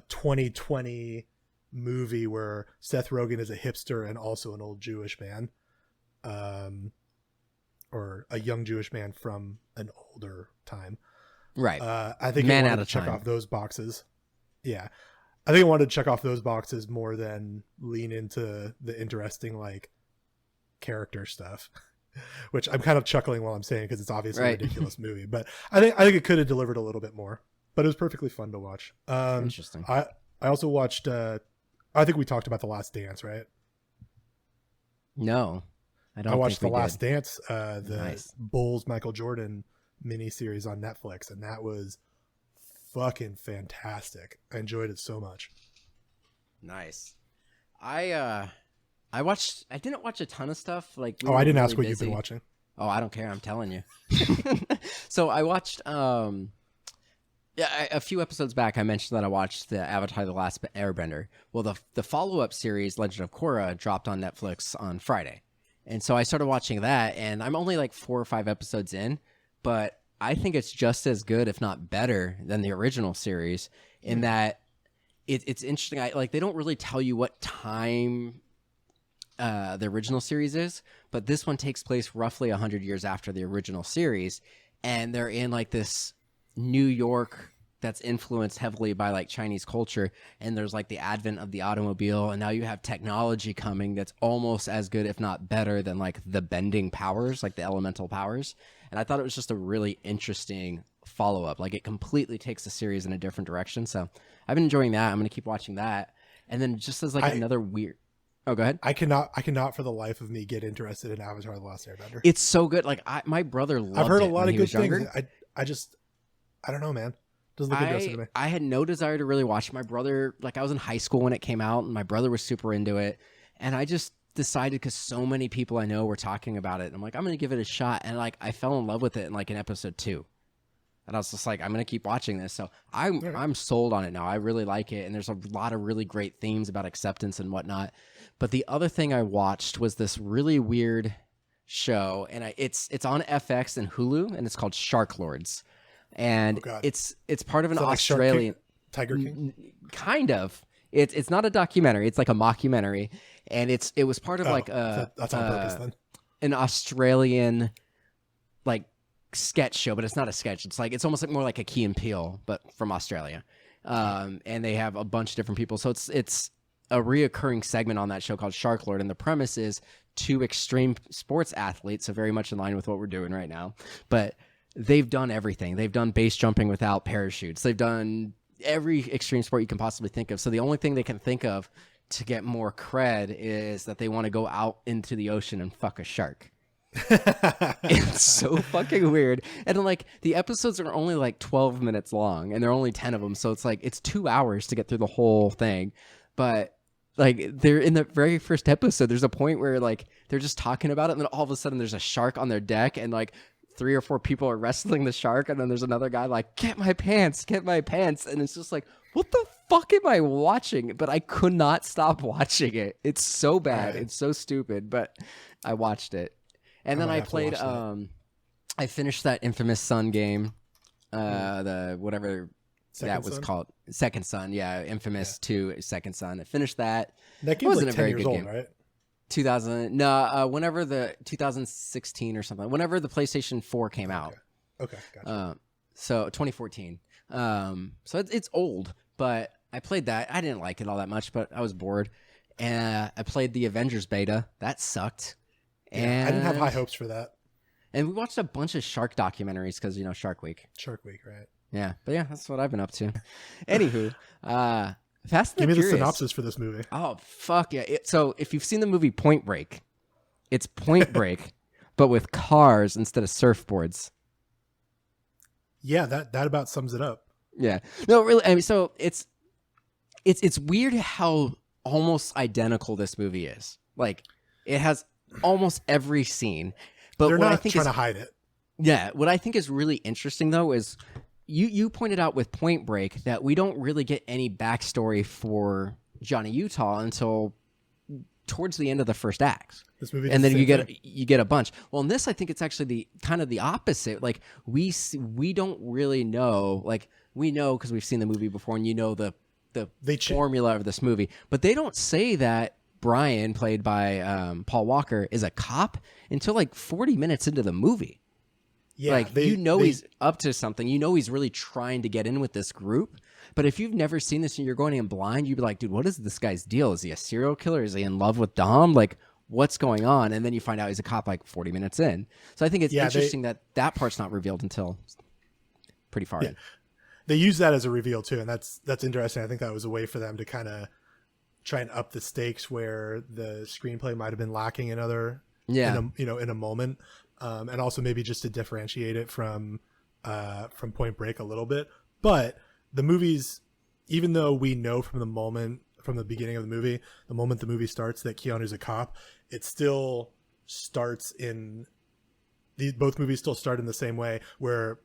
2020 movie where Seth Rogen is a hipster and also an old Jewish man, or a young Jewish man from an older time. Right. I think Man it out wanted of to check time. off those boxes. Yeah. I think I wanted to check off those boxes more than lean into the interesting, like, character stuff, which I'm kind of chuckling while I'm saying because it's obviously a ridiculous movie. But I think it could have delivered a little bit more. But it was perfectly fun to watch. Interesting. I also watched. I think we talked about The Last Dance, right? No, I don't. I watched think The we Last did. Dance, the Bulls Michael Jordan miniseries on Netflix, and that was fucking fantastic. I enjoyed it so much. Nice. I didn't watch a ton of stuff. Like I didn't ask what you've been watching. Oh, I don't care. I'm telling you. So I watched. A few episodes back, I mentioned that I watched the Avatar: The Last Airbender. Well, the follow-up series, Legend of Korra, dropped on Netflix on Friday. And so I started watching that, and I'm only like 4 or 5 episodes in, but I think it's just as good, if not better, than the original series in that it's interesting. They don't really tell you what time the original series is, but this one takes place roughly 100 years after the original series, and they're in like this New York that's influenced heavily by like Chinese culture, and there's like the advent of the automobile, and now you have technology coming that's almost as good, if not better, than like the bending powers, like the elemental powers. And I thought it was just a really interesting follow-up. Like it completely takes the series in a different direction. So I've been enjoying that. I'm going to keep watching that. And then just as like another weird... Oh, go ahead. I cannot for the life of me get interested in Avatar: The Last Airbender. It's so good. Like my brother loved it. I've heard a lot when of he good was things. younger. I don't know, man. Doesn't look interesting to me. I had no desire to really watch it. My brother, like I was in high school when it came out, and my brother was super into it, and I just decided because so many people I know were talking about it. And I'm like, I'm gonna give it a shot, and like I fell in love with it in like in episode 2, and I was just like, I'm gonna keep watching this. So I'm sold on it now. I really like it, and there's a lot of really great themes about acceptance and whatnot. But the other thing I watched was this really weird show, and it's on FX and Hulu, and it's called Shark Lords, and it's part of an Australian Tiger King, kind of. It's not a documentary; it's like a mockumentary, and it was part of like that's on purpose then. An Australian like sketch show, but it's not a sketch. It's like it's almost like more like a Key and Peele, but from Australia, and they have a bunch of different people. So it's a reoccurring segment on that show called Shark Lord, and the premise is 2 extreme sports athletes, so very much in line with what we're doing right now. But they've done everything. They've done base jumping without parachutes. They've done every extreme sport you can possibly think of. So the only thing they can think of to get more cred is that they want to go out into the ocean and fuck a shark. It's so fucking weird. And like the episodes are only like 12 minutes long, and there are only 10 of them. So it's like it's 2 hours to get through the whole thing. But like they're in the very first episode, there's a point where like they're just talking about it, and then all of a sudden there's a shark on their deck, and like 3 or 4 people are wrestling the shark, and then there's another guy like, get my pants, and it's just like, what the fuck am I watching? But I could not stop watching it. It's so bad. Right. It's so stupid, but I watched it. And then I played I finished that infamous Sun game, the whatever that was called, Second Son, Infamous 2 Second Son. I finished that. That game wasn't like 10 years old, right? 2016 or something. Whenever the PlayStation 4 came out. Okay, gotcha. So 2014. So it's old, but I played that. I didn't like it all that much, but I was bored. And I played the Avengers beta. That sucked. And I didn't have high hopes for that. And we watched a bunch of shark documentaries because, Shark Week. Shark Week, right? Yeah, but that's what I've been up to. Anywho, Fast and Give me Furious. the synopsis for this movie. Oh, fuck yeah. So if you've seen the movie Point Break, it's Point Break, but with cars instead of surfboards. Yeah, that about sums it up. Yeah. No, really, I mean, so it's weird how almost identical this movie is. Like, it has almost every scene. But they're what not I think trying to hide it. Yeah, what I think is really interesting, though, is you pointed out with Point Break that we don't really get any backstory for Johnny Utah until towards the end of the first act. This movie, and then you get a bunch. Well, in this, I think it's actually the opposite. Like we don't really know. Like we know because we've seen the movie before, and the formula of this movie, but they don't say that Brian, played by Paul Walker, is a cop until like 40 minutes into the movie. Yeah, like he's up to something. He's really trying to get in with this group. But if you've never seen this and you're going in blind, you'd be like, dude, what is this guy's deal? Is he a serial killer? Is he in love with Dom? Like, what's going on? And then you find out he's a cop like 40 minutes in. So I think it's interesting that part's not revealed until pretty far in. They use that as a reveal too, and that's interesting. I think that was a way for them to kind of try and up the stakes where the screenplay might have been lacking in in a moment. And also maybe just to differentiate it from Point Break a little bit. But the movies, even though we know from the beginning of the movie, the moment the movie starts, that Keanu's a cop, it still starts both movies still start in the same way, where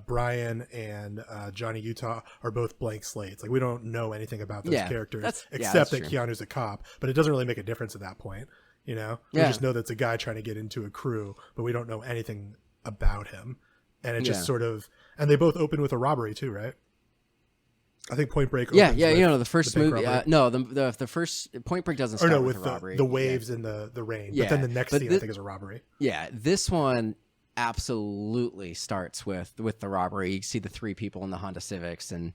Brian and Johnny Utah are both blank slates. Like we don't know anything about those characters except that Keanu's a cop, but it doesn't really make a difference at that point. We just know that's a guy trying to get into a crew, but we don't know anything about him. And it just sort of, and they both open with a robbery too, right? I think Point Break. The first movie. The first Point Break doesn't start with a robbery. The waves and the rain. Yeah. But then the next scene I think is a robbery. Yeah, this one absolutely starts with the robbery. You see the 3 people in the Honda Civics and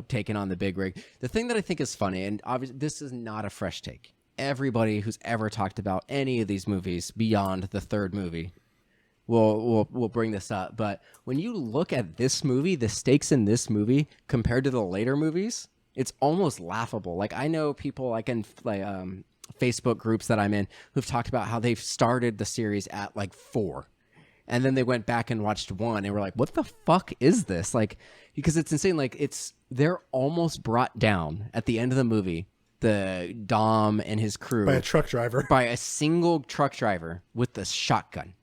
taking on the big rig. The thing that I think is funny, and obviously this is not a fresh take. Everybody who's ever talked about any of these movies beyond the third movie will bring this up. But when you look at this movie, the stakes in this movie compared to the later movies, it's almost laughable. Like I know people like in Facebook groups that I'm in who've talked about how they've started the series at like 4. and then they went back and watched 1 and were like, what the fuck is this? Like, because it's insane. Like, they're almost brought down at the end of the movie, the Dom and his crew, by a truck driver, by a single truck driver with the shotgun.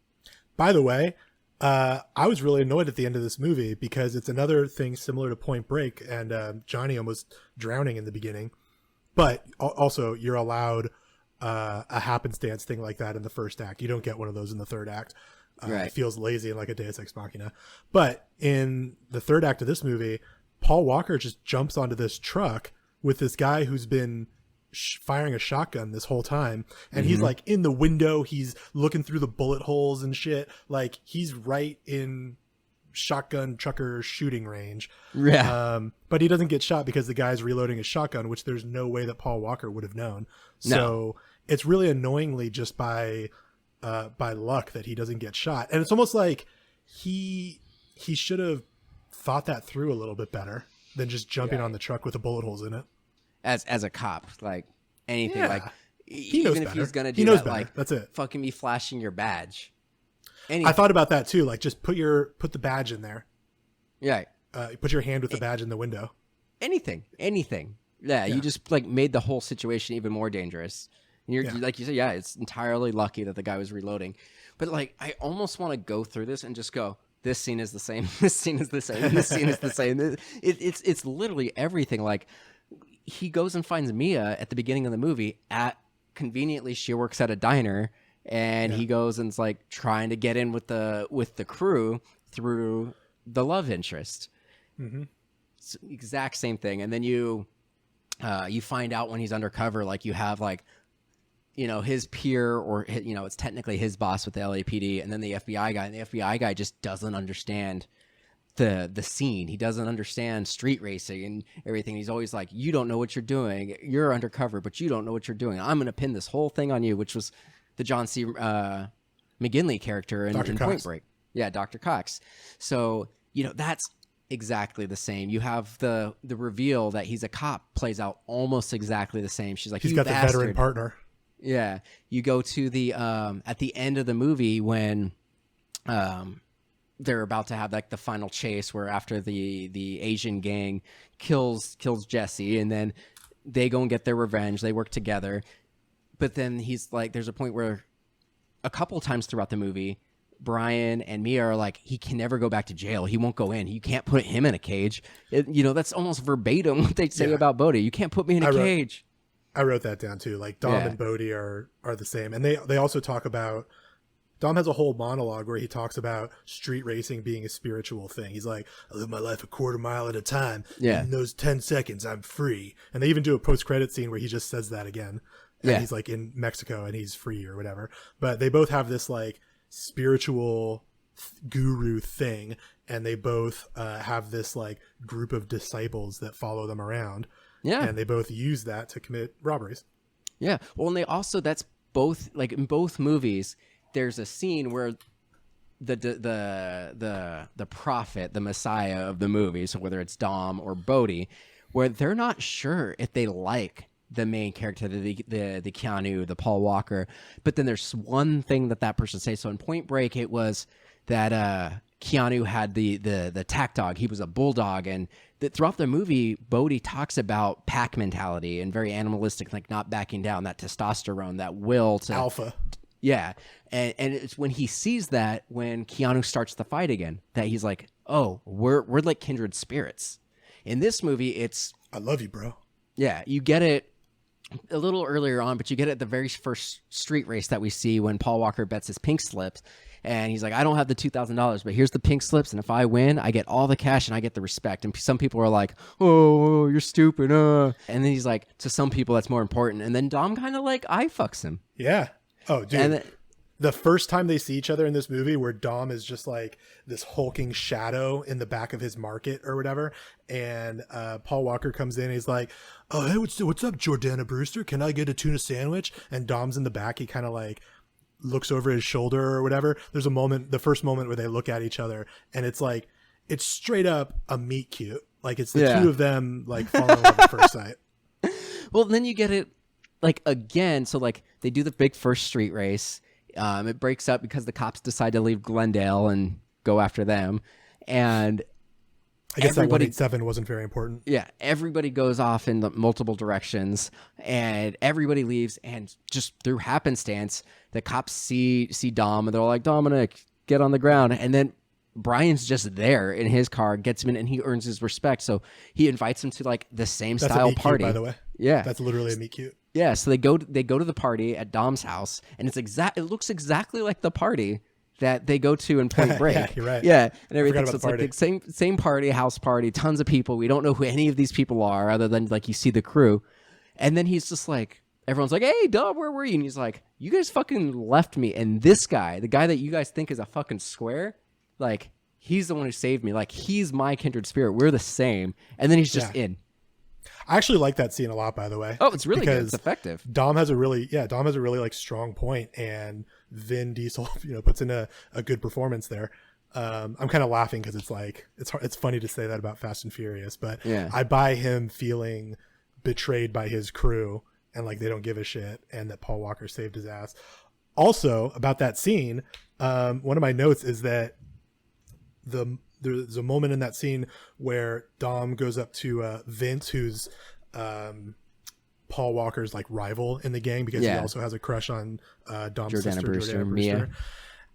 By the way, I was really annoyed at the end of this movie because it's another thing similar to Point Break, and Johnny almost drowning in the beginning. But also, you're allowed a happenstance thing like that in the first act. You don't get one of those in the third act. Right. It feels lazy and like a Deus Ex Machina. But in the third act of this movie, Paul Walker just jumps onto this truck with this guy who's been firing a shotgun this whole time, and he's like in the window, he's looking through the bullet holes and shit, like he's right in shotgun trucker shooting range. But he doesn't get shot because the guy's reloading his shotgun, which there's no way that Paul Walker would have known. So it's really annoyingly just by luck that he doesn't get shot, and it's almost like he should have thought that through a little bit better than just jumping on the truck with the bullet holes in it. As a cop, like anything, like he knows even if better. he's gonna do he knows that, better. like That's it. fucking be flashing your badge. I thought about that too. Like, just put the badge in there. Yeah. Put your hand with the badge in the window. Anything. Yeah, you just like made the whole situation even more dangerous. And you're like you said, it's entirely lucky that the guy was reloading. But like, I almost want to go through this and just go, this scene is the same. This scene is the same. This scene is the same. It's literally everything. Like, he goes and finds Mia at the beginning of the movie conveniently she works at a diner, and he goes and's like trying to get in with the crew through the love interest. It's the exact same thing. And then you find out when he's undercover, like you have like, you know, his peer, or, you know, it's technically his boss with the LAPD, and then the FBI guy, and the FBI guy just doesn't understand the scene. He doesn't understand street racing and everything. He's always like, you don't know what you're doing. You're undercover, but you don't know what you're doing. I'm going to pin this whole thing on you, which was the John C. McGinley character in Point Break. Yeah, Dr. Cox. So, you know, that's exactly the same. You have the reveal that he's a cop plays out almost exactly the same. She's like, he's got bastard. the veteran partner. Yeah. You go to the at the end of the movie when they're about to have like the final chase, where after the Asian gang kills Jesse, and then they go and get their revenge. They work together. But then he's like, there's a point where a couple times throughout the movie, Brian and Mia are like, he can never go back to jail. He won't go in. You can't put him in a cage. You know, that's almost verbatim what they say about Bodhi. You can't put me in a cage. I wrote that down too. Like, Dom and Bodhi are the same. And they also talk about, Dom has a whole monologue where he talks about street racing being a spiritual thing. He's like, I live my life a quarter mile at a time. Yeah. In those 10 seconds, I'm free. And they even do a post-credit scene where he just says that again. And he's like in Mexico and he's free or whatever. But they both have this like spiritual guru thing. And they both have this like group of disciples that follow them around. Yeah. And they both use that to commit robberies. Yeah. Well, and they also, that's both, like in both movies, there's a scene where the prophet, the messiah of the movie, so whether it's Dom or Bodhi, where they're not sure if they like the main character, the Keanu, the Paul Walker, but then there's one thing that person says. So in Point Break, it was that Keanu had the tack dog. He was a bulldog, and throughout the movie, Bodhi talks about pack mentality and very animalistic, like not backing down, that testosterone, that will to alpha. Yeah. And it's when he sees that, when Keanu starts the fight again, that he's like, oh, we're like kindred spirits. In this movie, it's, I love you, bro. Yeah. You get it a little earlier on, but you get it at the very first street race that we see when Paul Walker bets his pink slips. And he's like, I don't have the $2,000, but here's the pink slips. And if I win, I get all the cash and I get the respect. And some people are like, oh, you're stupid. And then he's like, to some people, that's more important. And then Dom kind of like, I fucks him. Yeah. Oh, dude. The first time they see each other in this movie, where Dom is just like this hulking shadow in the back of his market or whatever, and Paul Walker comes in and he's like, oh, hey, what's up, Jordana Brewster? Can I get a tuna sandwich? And Dom's in the back. He kind of like looks over his shoulder or whatever. There's a moment, the first moment where they look at each other, and it's like, it's straight up a meet cute. Like, it's the two of them like falling in love at first sight. Well, then you get it like again. So like they do the big first street race. It breaks up because the cops decide to leave Glendale and go after them. And I guess everybody, that 187 wasn't very important. yeah, everybody goes off in the multiple directions, and everybody leaves. And just through happenstance, the cops see Dom, and they're like, Dominic, get on the ground. And then Brian's just there in his car, gets him in, and he earns his respect. So he invites him to like the same That's style a meet party. cute, by the way. Yeah, That's literally a meet cute. yeah. So they go to the party at Dom's house, and it looks exactly like the party that they go to in Point Break. Yeah, you're right. Yeah, and I everything. forgot So about it's the like the same party, house party, tons of people. We don't know who any of these people are, other than like you see the crew. And then he's just like, everyone's like, "Hey, Dom, where were you?" And he's like, "You guys fucking left me." And this guy, the guy that you guys think is a fucking square, like he's the one who saved me. Like he's my kindred spirit. We're the same. And then he's just in. I actually like that scene a lot, by the way. Oh, it's really good. It's effective. Dom has a really like strong point, and Vin Diesel, puts in a good performance there. I'm kind of laughing because it's like it's funny to say that about Fast and Furious, but yeah. I buy him feeling betrayed by his crew and like they don't give a shit, and that Paul Walker saved his ass. Also, about that scene, one of my notes is that there's a moment in that scene where Dom goes up to Vince, who's Paul Walker's like rival in the gang, because he also has a crush on Dom's Jordana sister, Brewster, Jordana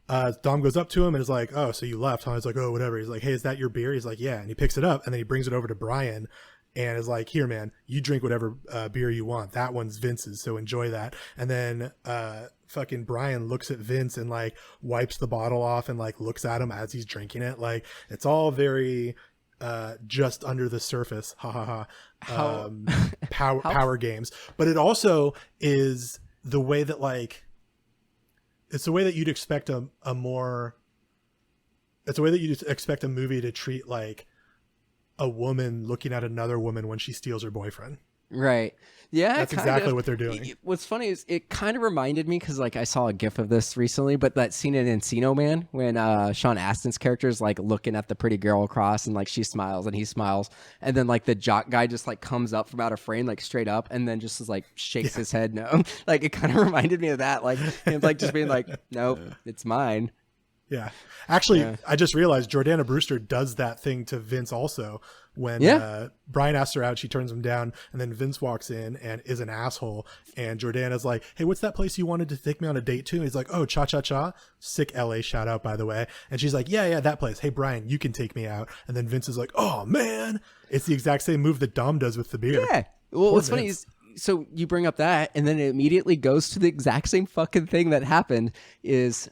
Mia. Dom goes up to him and is like, "Oh, so you left?" Huh? He's like, "Oh, whatever." He's like, "Hey, is that your beer?" He's like, "Yeah." And he picks it up and then he brings it over to Brian and is like, "Here, man, you drink whatever beer you want. That one's Vince's, so enjoy that." And then fucking Brian looks at Vince and like wipes the bottle off and like looks at him as he's drinking it. Like it's all very just under the surface, power games. But it also is the way that like it's the way that you'd expect a movie to treat like a woman looking at another woman when she steals her boyfriend. Right. Yeah. That's exactly what they're doing. What's funny is it kind of reminded me, because like I saw a gif of this recently, but that scene in Encino Man when Sean Astin's character is like looking at the pretty girl across and like she smiles and he smiles, and then like the jock guy just like comes up from out of frame like straight up and then just is like shakes his head no. Like it kind of reminded me of that, like him like just being like, "Nope, it's mine." Yeah. Actually, I just realized Jordana Brewster does that thing to Vince also. When Brian asks her out, she turns him down, and then Vince walks in and is an asshole. And Jordana's like, "Hey, what's that place you wanted to take me on a date to?" And he's like, "Oh, Cha Cha Cha." Sick LA shout out, by the way. And she's like, yeah, that place. "Hey, Brian, you can take me out." And then Vince is like, "Oh, man." It's the exact same move that Dom does with the beer. Yeah. Well, what's funny is, so you bring up that, and then it immediately goes to the exact same fucking thing that happened is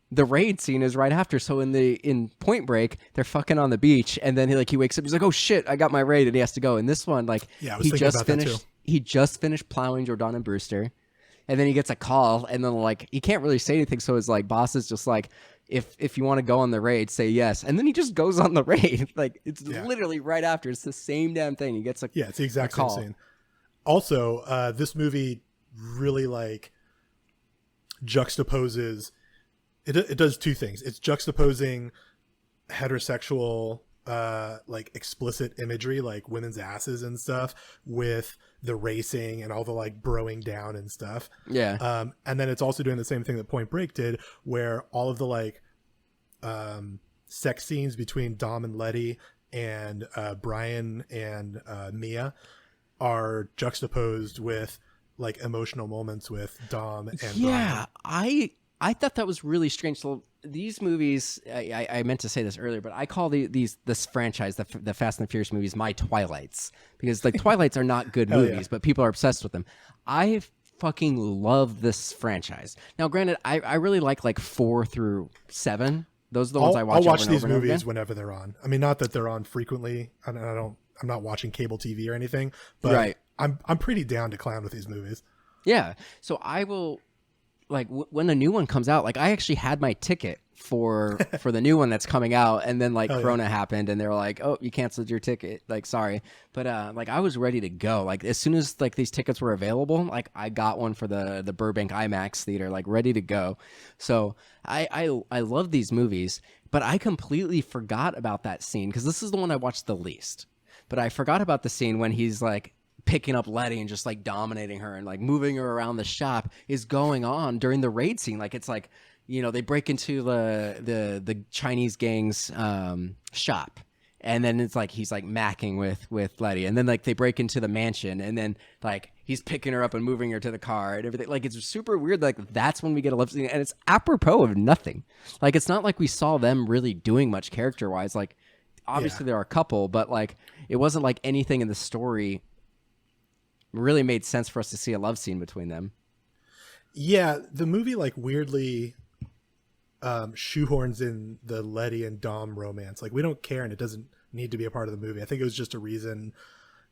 the raid scene is right after. So in Point Break, they're fucking on the beach, and then he wakes up, he's like, "Oh shit, I got my raid," and he has to go. And this one, like, he just finished plowing Jordana Brewster, and then he gets a call, and then like he can't really say anything, so his like boss is just like, if you want to go on the raid, say yes. And then he just goes on the raid. Like it's literally right after. It's the same damn thing. He gets it's the exact same scene. Also, this movie really like juxtaposes. It does two things. It's juxtaposing heterosexual, like explicit imagery, like women's asses and stuff, with the racing and all the like broing down and stuff. Yeah. And then it's also doing the same thing that Point Break did, where all of the like, sex scenes between Dom and Letty and Brian and Mia are juxtaposed with like emotional moments with Dom and Brian. I thought that was really strange. So these movies, I meant to say this earlier, but I call this franchise, the Fast and the Furious movies, my Twilights, because like Twilights are not good movies, but people are obsessed with them. I fucking love this franchise. Now, granted, I really like 4 through 7. Those are the ones I watch. I'll watch over these and over movies again. whenever they're on. I mean, not that they're on frequently. I'm not watching cable TV or anything, but I'm pretty down to clown with these movies. Yeah. So I will. Like when the new one comes out, like I actually had my ticket for the new one that's coming out, and then like Corona happened, and they were like, "Oh, you canceled your ticket." Like, sorry, but like I was ready to go. Like as soon as like these tickets were available, like I got one for the Burbank IMAX theater, like ready to go. So I love these movies, but I completely forgot about that scene because this is the one I watched the least. But I forgot about the scene when he's like picking up Letty and just like dominating her and like moving her around the shop is going on during the raid scene. Like it's like, you know, they break into the Chinese gang's shop. And then it's like he's like macking with Letty, and then like they break into the mansion, and then like he's picking her up and moving her to the car and everything. Like it's super weird. Like that's when we get a love scene, and it's apropos of nothing. Like it's not like we saw them really doing much character wise. Like obviously there are a couple, but like it wasn't like anything in the story really made sense for us to see a love scene between them. Yeah, the movie like weirdly shoehorns in the Letty and Dom romance. Like we don't care, and it doesn't need to be a part of the movie. I think it was just a reason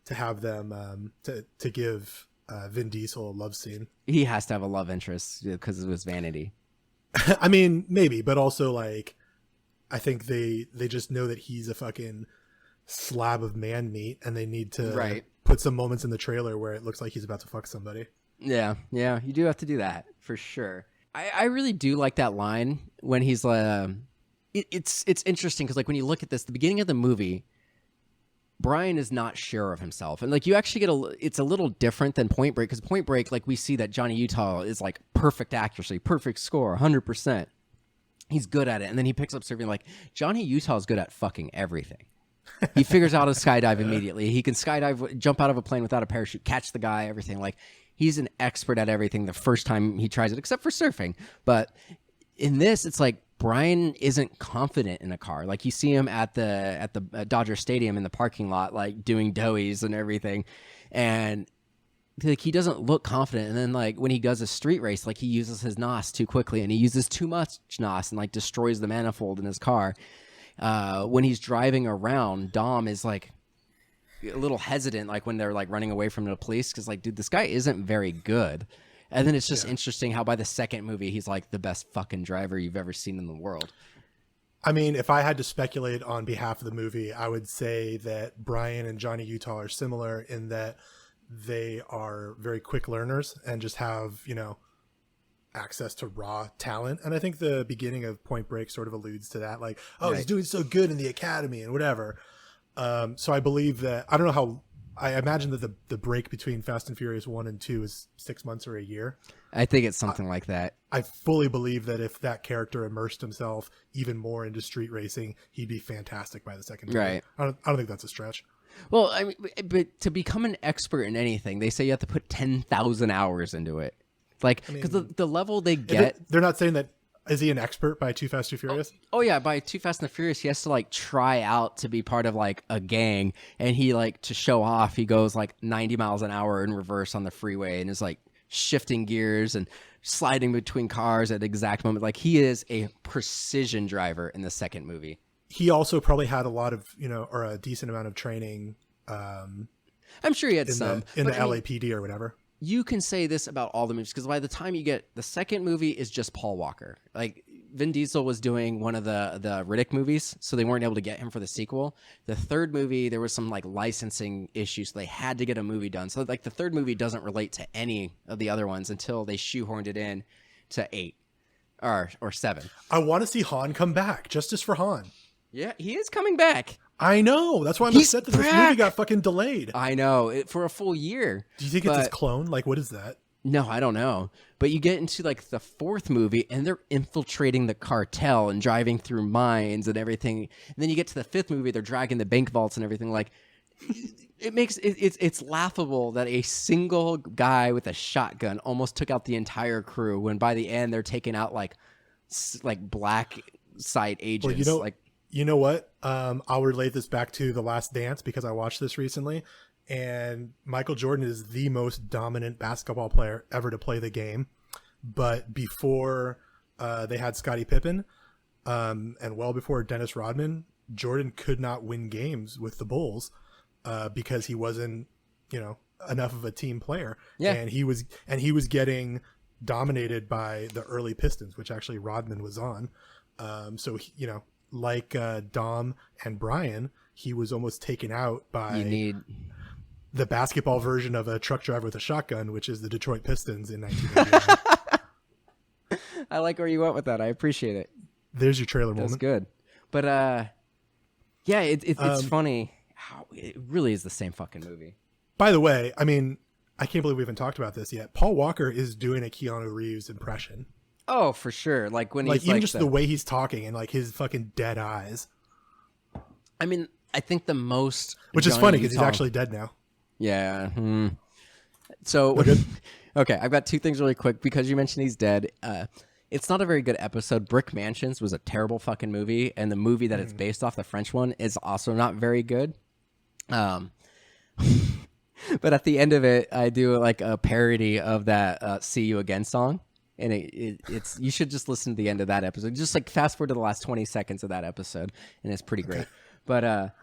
to have them to give Vin Diesel a love scene. He has to have a love interest because of his vanity. I mean, maybe, but also like I think they just know that he's a fucking slab of man meat, and they need to put some moments in the trailer where it looks like he's about to fuck somebody. Yeah, you do have to do that for sure. I really do like that line when he's it's interesting because like when you look at this, the beginning of the movie, Brian is not sure of himself, and like you actually get it's a little different than Point Break, because Point Break, like we see that Johnny Utah is like perfect accuracy, perfect score, 100%. He's good at it, and then he picks up surfing. Like Johnny Utah is good at fucking everything. He figures out how to skydive immediately. He can skydive, jump out of a plane without a parachute, catch the guy, everything. Like he's an expert at everything the first time he tries it, except for surfing. But in this, it's like Brian isn't confident in a car. Like you see him at the Dodger Stadium in the parking lot, like doing doughies and everything, and like he doesn't look confident. And then like when he does a street race, like he uses his NOS too quickly, and he uses too much NOS and like destroys the manifold in his car. When he's driving around, Dom is like a little hesitant, like when they're like running away from the police, because like, dude, this guy isn't very good. And then it's just interesting how by the second movie he's like the best fucking driver you've ever seen in the world. I mean, if I had to speculate on behalf of the movie, I would say that Brian and Johnny Utah are similar in that they are very quick learners and just have, you know, access to raw talent. And I think the beginning of Point Break sort of alludes to that, like, oh, he's doing so good in the academy and whatever. So I believe that, I don't know how, I imagine that the break between Fast and Furious 1 and 2 is 6 months or a year. I think it's something like that. I fully believe that if that character immersed himself even more into street racing, he'd be fantastic by the second movie. Right. I don't think that's a stretch. Well, I mean, but to become an expert in anything, they say you have to put 10,000 hours into it. Like, because the level they get... They're not saying that... Is he an expert by Too Fast, Too Furious? Oh, yeah. By Too Fast and the Furious, he has to, like, try out to be part of, like, a gang. And he, like, to show off, he goes, like, 90 miles an hour in reverse on the freeway and is, like, shifting gears and sliding between cars at the exact moment. Like, he is a precision driver in the second movie. He also probably had a lot of, you know, or a decent amount of training. I'm sure he had some. In the LAPD or whatever. You can say this about all the movies, because by the time you get the second movie is just Paul Walker. Like Vin Diesel was doing one of the Riddick movies, so they weren't able to get him for the sequel. The third movie, there was some like licensing issues, so they had to get a movie done. So like the third movie doesn't relate to any of the other ones until they shoehorned it in to 8 or 7. I want to see Han come back. Justice for Han. Yeah, he is coming back. I know. That's why I'm He's upset that this back. movie got fucking delayed. I know, for a full year. Do you think it's his clone? Like, what is that? No, I don't know. But you get into like the fourth movie and they're infiltrating the cartel and driving through mines and everything. And then you get to the fifth movie, they're dragging the bank vaults and everything. Like it's laughable that a single guy with a shotgun almost took out the entire crew, when by the end they're taking out like black site agents. Well, you know what? I'll relate this back to The Last Dance because I watched this recently, and Michael Jordan is the most dominant basketball player ever to play the game. But before they had Scottie Pippen, and well before Dennis Rodman, Jordan could not win games with the Bulls because he wasn't, you know, enough of a team player. Yeah. And he was getting dominated by the early Pistons, which actually Rodman was on. So you know, like Dom and Brian, he was almost taken out by the basketball version of a truck driver with a shotgun, which is the Detroit Pistons in 1989. I like where you went with that. I appreciate it. There's your trailer moment. That's good. But yeah, it's funny how it really is the same fucking movie. By the way, I mean, I can't believe we haven't talked about this yet. Paul Walker is doing a Keanu Reeves impression. Oh, for sure. Like when Like he's even like just the way he's talking and like his fucking dead eyes. I mean, I think the most, Which is Johnny funny because he's Utah- actually dead now. Yeah. So, okay, I've got two things really quick because you mentioned he's dead. It's not a very good episode. Brick Mansions was a terrible fucking movie, and the movie that it's based off, the French one, is also not very good. But at the end of it, I do like a parody of that "See You Again" song, and it's you should just listen to the end of that episode. Just like fast forward to the last 20 seconds of that episode, and it's pretty great. But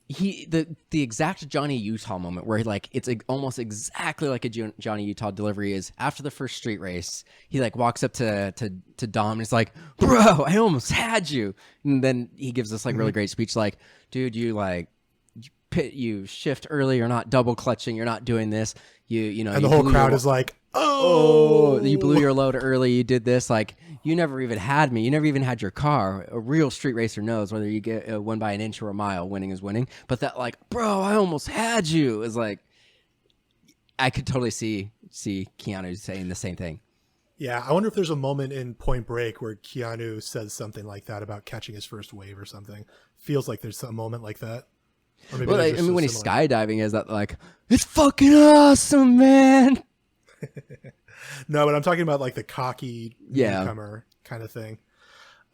the exact Johnny Utah moment where like it's almost exactly like a Johnny Utah delivery is after the first street race. He like walks up to Dom and he's like, "Bro, I almost had you," and then he gives this like really great speech like, "Dude, you shift early, you're not double clutching, you're not doing this, you know," And the whole crowd is like, "Oh, you blew your load early, you did this, like you never even had me, you never even had your car." A real street racer knows whether you get win by an inch or a mile, winning is winning. But that like, "Bro, I almost had you," is like, I could totally see Keanu saying the same thing. Yeah, I wonder if there's a moment in Point Break where Keanu says something like that about catching his first wave or something. Feels like there's a moment like that. Or maybe Well, they're I just mean, so when he's similar. skydiving, is that like, "It's fucking awesome, man." No, but I'm talking about like the cocky Yeah. newcomer kind of thing.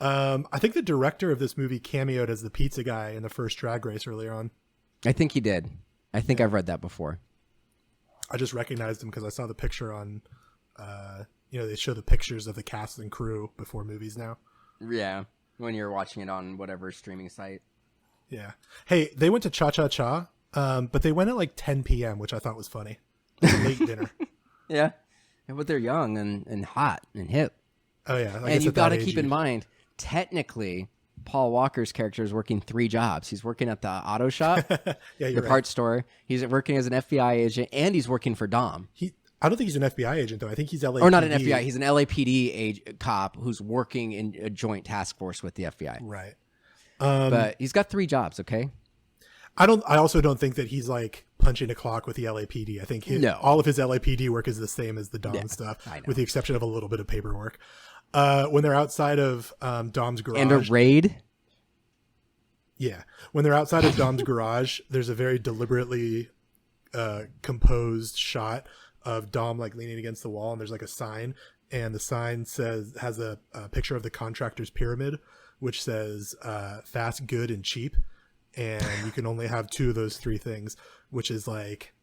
I think the director of this movie cameoed as the pizza guy in the first Drag Race earlier on. I think he did. I think I've read that before. I just recognized him because I saw the picture on, they show the pictures of the cast and crew before movies now. Yeah, when you're watching it on whatever streaming site. Yeah. Hey, they went to Cha Cha Cha, but they went at like 10 p.m., which I thought was funny. It's a late dinner. Yeah, but they're young and hot and hip. Oh, yeah. And you've got to keep in mind, technically, Paul Walker's character is working 3 jobs. He's working at the auto shop, Yeah, the parts store. He's working as an FBI agent, and he's working for Dom. I don't think he's an FBI agent, though. I think he's LAPD. Or not an FBI. He's an LAPD cop who's working in a joint task force with the FBI. Right. But he's got 3 jobs, okay? I also don't think that he's like punching a clock with the LAPD. I think all of his LAPD work is the same as the Dom stuff, with the exception of a little bit of paperwork. When they're outside of Dom's garage. And a raid? Yeah. When they're outside of Dom's garage, there's a very deliberately composed shot of Dom like leaning against the wall, and there's like a sign, and the sign has a picture of the contractor's pyramid, which says fast, good, and cheap. And you can only have 2 of those 3 things, which is like,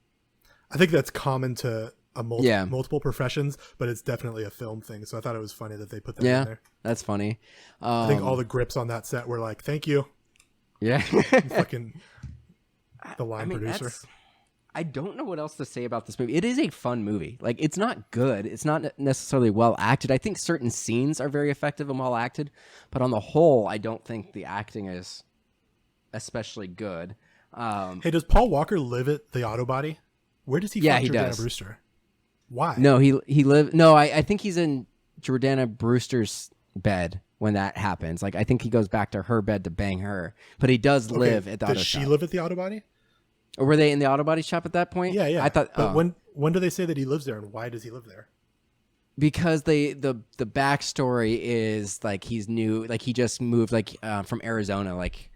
I think that's common to multiple professions, but it's definitely a film thing. So I thought it was funny that they put that in there. That's funny. I think all the grips on that set were like, "Thank you." Yeah. Fucking the line producer. I don't know what else to say about this movie. It is a fun movie. Like, it's not good. It's not necessarily well acted. I think certain scenes are very effective and well acted, but on the whole, I don't think the acting is especially good. Hey, does Paul Walker live at the auto body? Where does he Yeah, fuck he Jordana does. Brewster? Why? No, he lived. No, I think he's in Jordana Brewster's bed when that happens. Like, I think he goes back to her bed to bang her, but he does live at the auto Does she shop. live at the auto body? Or were they in the auto body shop at that point? Yeah. I thought. But when do they say that he lives there, and why does he live there? Because the backstory is like he's new, like he just moved like from Arizona, like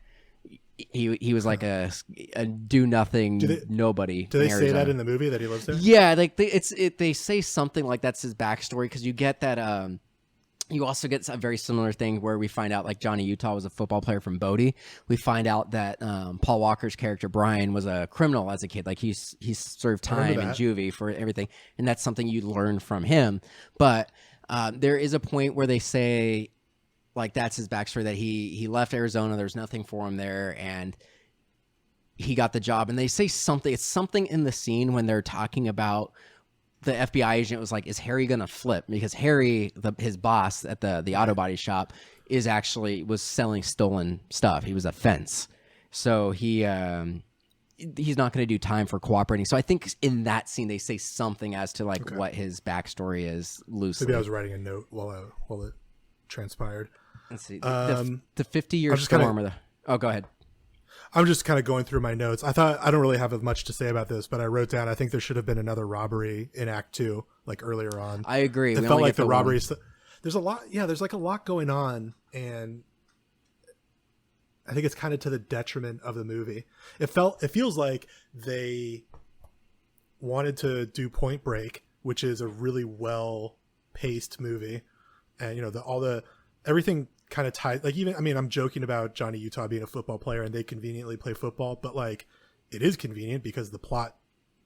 he was like a do nothing nobody. Do they in say Arizona. that in the movie that he lives there? Yeah, like they say something like that's his backstory, because you get that. You also get a very similar thing where we find out like Johnny Utah was a football player from Bodie. We find out that Paul Walker's character Brian was a criminal as a kid. Like he served time in juvie for everything, and that's something you learn from him. But there is a point where they say like that's his backstory, that he left Arizona. There's nothing for him there, and he got the job. And they say something. It's something in the scene when they're talking about. The FBI agent was like, "Is Harry gonna flip?" Because Harry, his boss at the auto body shop, was selling stolen stuff. He was a fence, so he's not going to do time for cooperating. So I think in that scene they say something as to like what his backstory is loosely. Maybe I was writing a note while it transpired. Let's see. The 50-year just storm. Go ahead. I'm just kind of going through my notes. I don't really have much to say about this, but I wrote down, I think there should have been another robbery in Act 2, like earlier on. I agree. It felt like the robberies. There's a lot. Yeah, there's like a lot going on, and I think it's kind of to the detriment of the movie. It feels like they wanted to do Point Break, which is a really well paced movie, and everything kind of tied, like, even, I mean, I'm joking about Johnny Utah being a football player and they conveniently play football, but like it is convenient because the plot,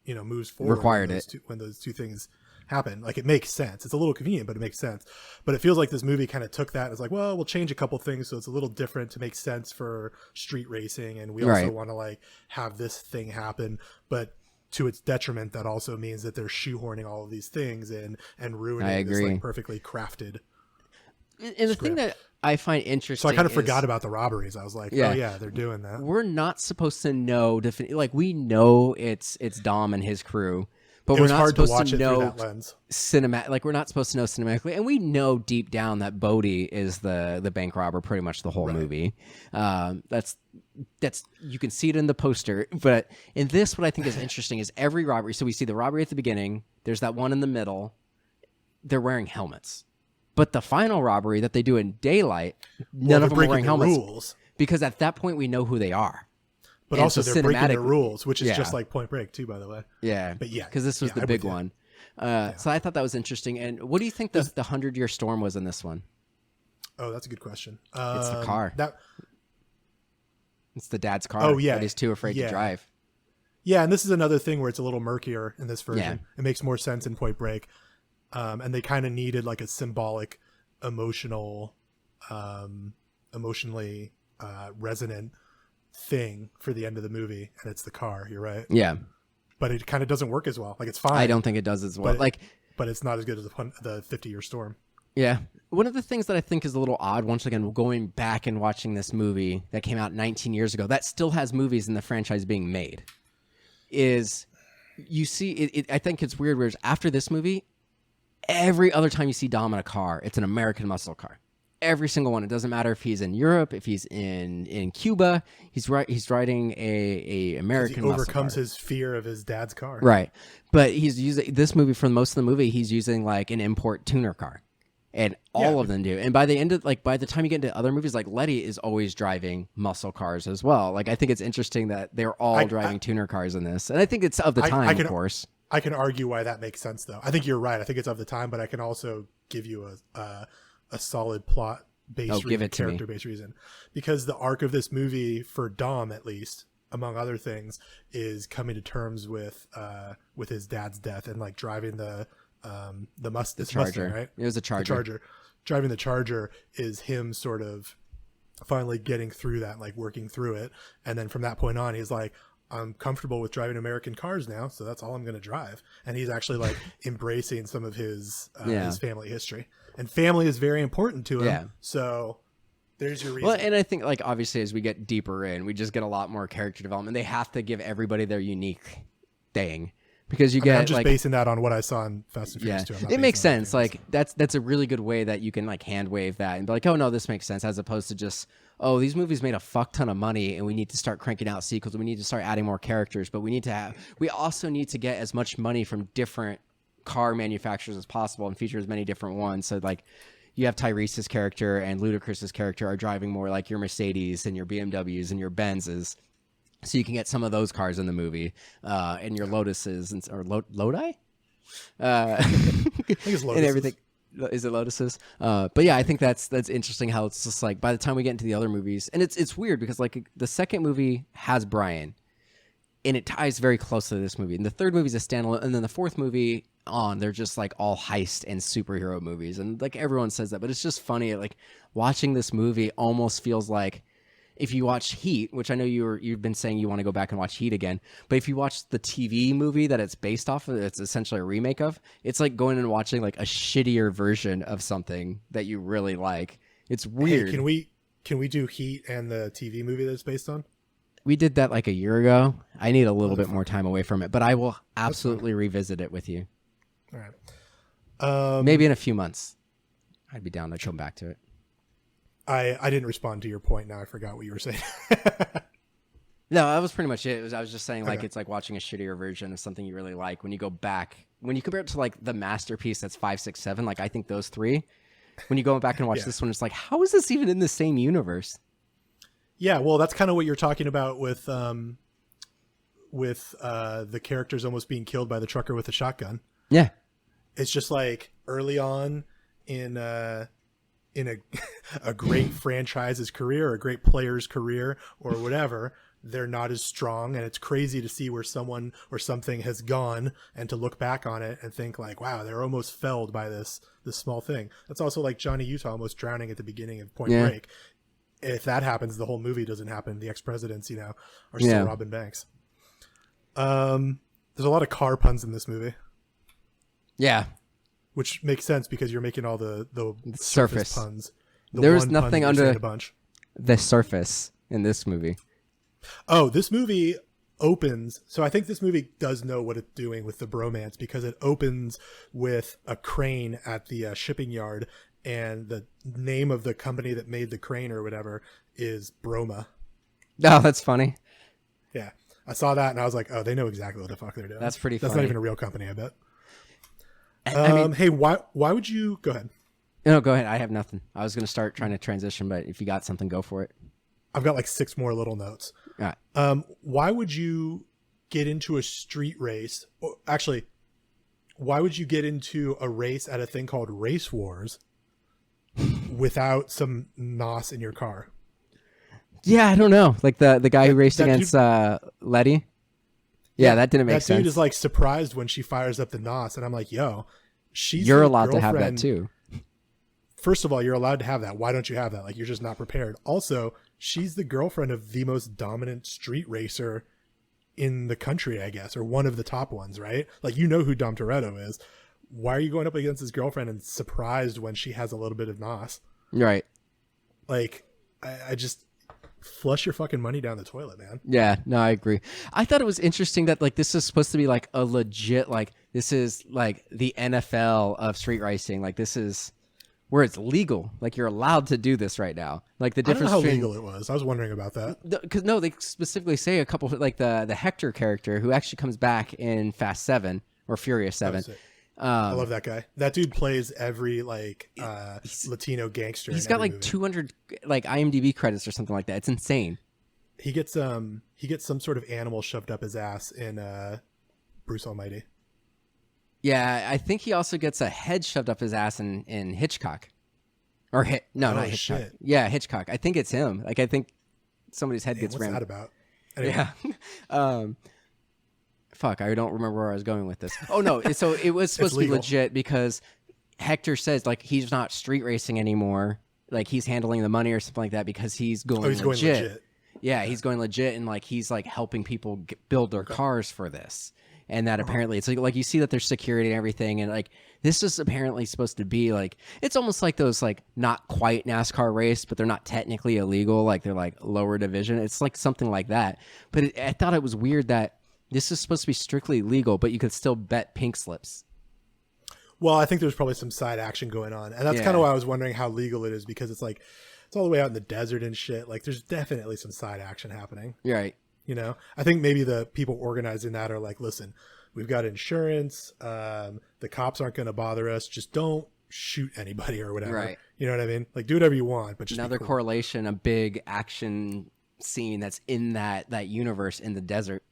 moves forward. Required when those two things happen. Like, it makes sense. It's a little convenient, but it makes sense. But it feels like this movie kind of took that and it's like, well, we'll change a couple things so it's a little different to make sense for street racing, and we also want to like have this thing happen, but to its detriment, that also means that they're shoehorning all of these things in and ruining this like perfectly crafted and the thing that I find interesting, so I kind of forgot about the robberies. I was like, oh yeah, they're doing that. We're not supposed to know like, we know it's Dom and his crew, but we're not supposed to know cinematic. Like, we're not supposed to know cinematically, and we know deep down that Bodhi is the bank robber pretty much the whole movie. That's you can see it in the poster, but in this, what I think is interesting is every robbery. So we see the robbery at the beginning. There's that one in the middle. They're wearing helmets. But the final robbery that they do in daylight, none of them are wearing helmets. Because at that point, we know who they are. But also, they're breaking the rules, which is just like Point Break, too, by the way. Yeah. But yeah. Because this was the big one. So I thought that was interesting. And what do you think the 100-Year Storm was in this one? Oh, that's a good question. It's the car. It's the dad's car. Oh, yeah. That he's too afraid to drive. Yeah, and this is another thing where it's a little murkier in this version. It makes more sense in Point Break. And they kind of needed like a symbolic, emotionally resonant thing for the end of the movie, and it's the car. You're right. Yeah, but it kind of doesn't work as well. Like, it's fine. I don't think it does as well. But it's not as good as the 50-Year Storm. Yeah, one of the things that I think is a little odd, once again, going back and watching this movie that came out 19 years ago, that still has movies in the franchise being made, is you see it. I think it's weird. Whereas after this movie, every other time you see Dom in a car, it's an American muscle car. Every single one. It doesn't matter if he's in Europe, if he's in Cuba. He's riding a American muscle car. He overcomes his fear of his dad's car. Right. But he's using this movie, for most of the movie, he's using like an import tuner car. And all of them do. And by the end of, by the time you get into other movies, like Letty is always driving muscle cars as well. Like, I think it's interesting that they're all driving tuner cars in this. And I think it's of the time, of course. I can argue why that makes sense, though. I think you're right. I think it's of the time, but I can also give you a solid plot-based character-based reason. Because the arc of this movie, for Dom at least, among other things, is coming to terms with his dad's death and like driving the Charger, Mustang, right? It was a Charger. Driving the Charger is him sort of finally getting through that, like working through it, and then from that point on, he's like, I'm comfortable with driving American cars now, so that's all I'm going to drive. And he's actually like embracing some of his family history, and family is very important to him. Yeah. So there's your reason. Well, and I think, like, obviously as we get deeper in, we just get a lot more character development. They have to give everybody their unique thing, because I'm just basing that on what I saw in Fast and Furious 2. It makes sense. Like, that's a really good way that you can like hand wave that and be like, oh no, this makes sense, as opposed to just, oh, these movies made a fuck ton of money and we need to start cranking out sequels and we need to start adding more characters, but we also need to get as much money from different car manufacturers as possible and feature as many different ones. So like, you have Tyrese's character and Ludacris's character are driving more like your Mercedes and your BMWs and your Benzes. So you can get some of those cars in the movie, and your Lotuses or Lodi? I think it's Lotuses. And everything. Is it Lotuses? But yeah, I think that's interesting how it's just like by the time we get into the other movies, and it's weird because like the second movie has Brian, and it ties very closely to this movie. And the third movie is a standalone, and then the fourth movie on, they're just like all heist and superhero movies, and like everyone says that, but it's just funny. Like watching this movie almost feels like, if you watch Heat, which I know you've been saying you want to go back and watch Heat again, but if you watch the TV movie that it's based off of, it's essentially a remake of, it's like going and watching like a shittier version of something that you really like. It's weird. Hey, can we do Heat and the TV movie that it's based on? We did that like a year ago. I need a little bit more time away from it, but I will absolutely revisit it with you. All right. Maybe in a few months. I'd be down to come back to it. I didn't respond to your point. Now I forgot what you were saying. No, that was pretty much it. I was just saying, like, Okay. it's like watching a shittier version of something you really like. When you go back, when you compare it to like the masterpiece that's 5, 6, 7, like I think those three. When you go back and watch Yeah. this one, it's like, how is this even in the same universe? Yeah, well, that's kind of what you're talking about with the characters almost being killed by the trucker with a shotgun. Yeah. It's just like early on in a a great franchise's career, or a great player's career, or whatever, they're not as strong, and it's crazy to see where someone or something has gone, and to look back on it and think like, wow, they're almost felled by this small thing. That's also like Johnny Utah almost drowning at the beginning of Point Break. If that happens, the whole movie doesn't happen. The ex-presidents, are still robbing banks. There's a lot of car puns in this movie. Yeah. Which makes sense because you're making all the surface puns. There's nothing under a bunch. the surface in this movie. Oh, this movie opens. So I think this movie does know what it's doing with the bromance, because it opens with a crane at the shipping yard, and the name of the company that made the crane or whatever is Broma. Oh, that's funny. Yeah. I saw that and I was like, oh, they know exactly what the fuck they're doing. That's pretty funny. That's not even a real company, I bet. I mean, Hey, why would you go ahead? no, go ahead. I have nothing. I was going to start trying to transition, but if you got something, go for it. I've got like 6 more little notes. All right. Why would you get into a street race? Or actually, why would you get into a race at a thing called Race Wars without some NOS in your car? Yeah, I don't know. Like the guy who raced that against Letty. Yeah, that didn't make sense. That dude is like surprised when she fires up the NOS, and I'm like, yo, You're allowed to have that too. First of all, you're allowed to have that. Why don't you have that? Like, you're just not prepared. Also, she's the girlfriend of the most dominant street racer in the country, I guess, or one of the top ones, right? Like, you know who Dom Toretto is. Why are you going up against his girlfriend and surprised when she has a little bit of NOS? Right. Like, I just flush your fucking money down the toilet, man. Yeah, no, I agree. I thought it was interesting that like this is supposed to be like a legit, like this is like the NFL of street racing. Like this is where it's legal. Like you're allowed to do this right now. Like the difference I don't know how between legal it was. I was wondering about that. because no, they specifically say a couple like the Hector character who actually comes back in Fast 7 or Furious 7. I love that guy. That dude plays every like Latino gangster. He's in got every like movie. 200 like IMDb credits or something like that. It's insane. He gets some sort of animal shoved up his ass in Bruce Almighty. Yeah, I think he also gets a head shoved up his ass in Hitchcock. Or not Hitchcock. Shit. Yeah, Hitchcock. I think it's him. Like I think somebody's head gets What's rammed. that about? Anyway. Yeah. Fuck, I don't remember where I was going with this. Oh no, so it was supposed to be legal. legit because Hector says like he's not street racing anymore. Like he's handling the money or something like that because he's going He's going legit. Yeah, he's going legit and like he's like helping people build their cars for this. And that apparently it's like you see that there's security and everything, and like this is apparently supposed to be like it's almost like those like not quite NASCAR race, but they're not technically illegal, like they're like lower division. It's like something like that. But I thought it was weird that this is supposed to be strictly legal, but you could still bet pink slips. Well, I think there's probably some side action going on, and that's kind of why I was wondering how legal it is, because it's like it's all the way out in the desert and shit. Like there's definitely some side action happening. Right. You know, I think maybe the people organizing that are like, listen, we've got insurance. The cops aren't going to bother us. Just don't shoot anybody or whatever. Right. You know what I mean? Like do whatever you want, but just Another be cool. correlation, a big action scene that's in that universe in the desert.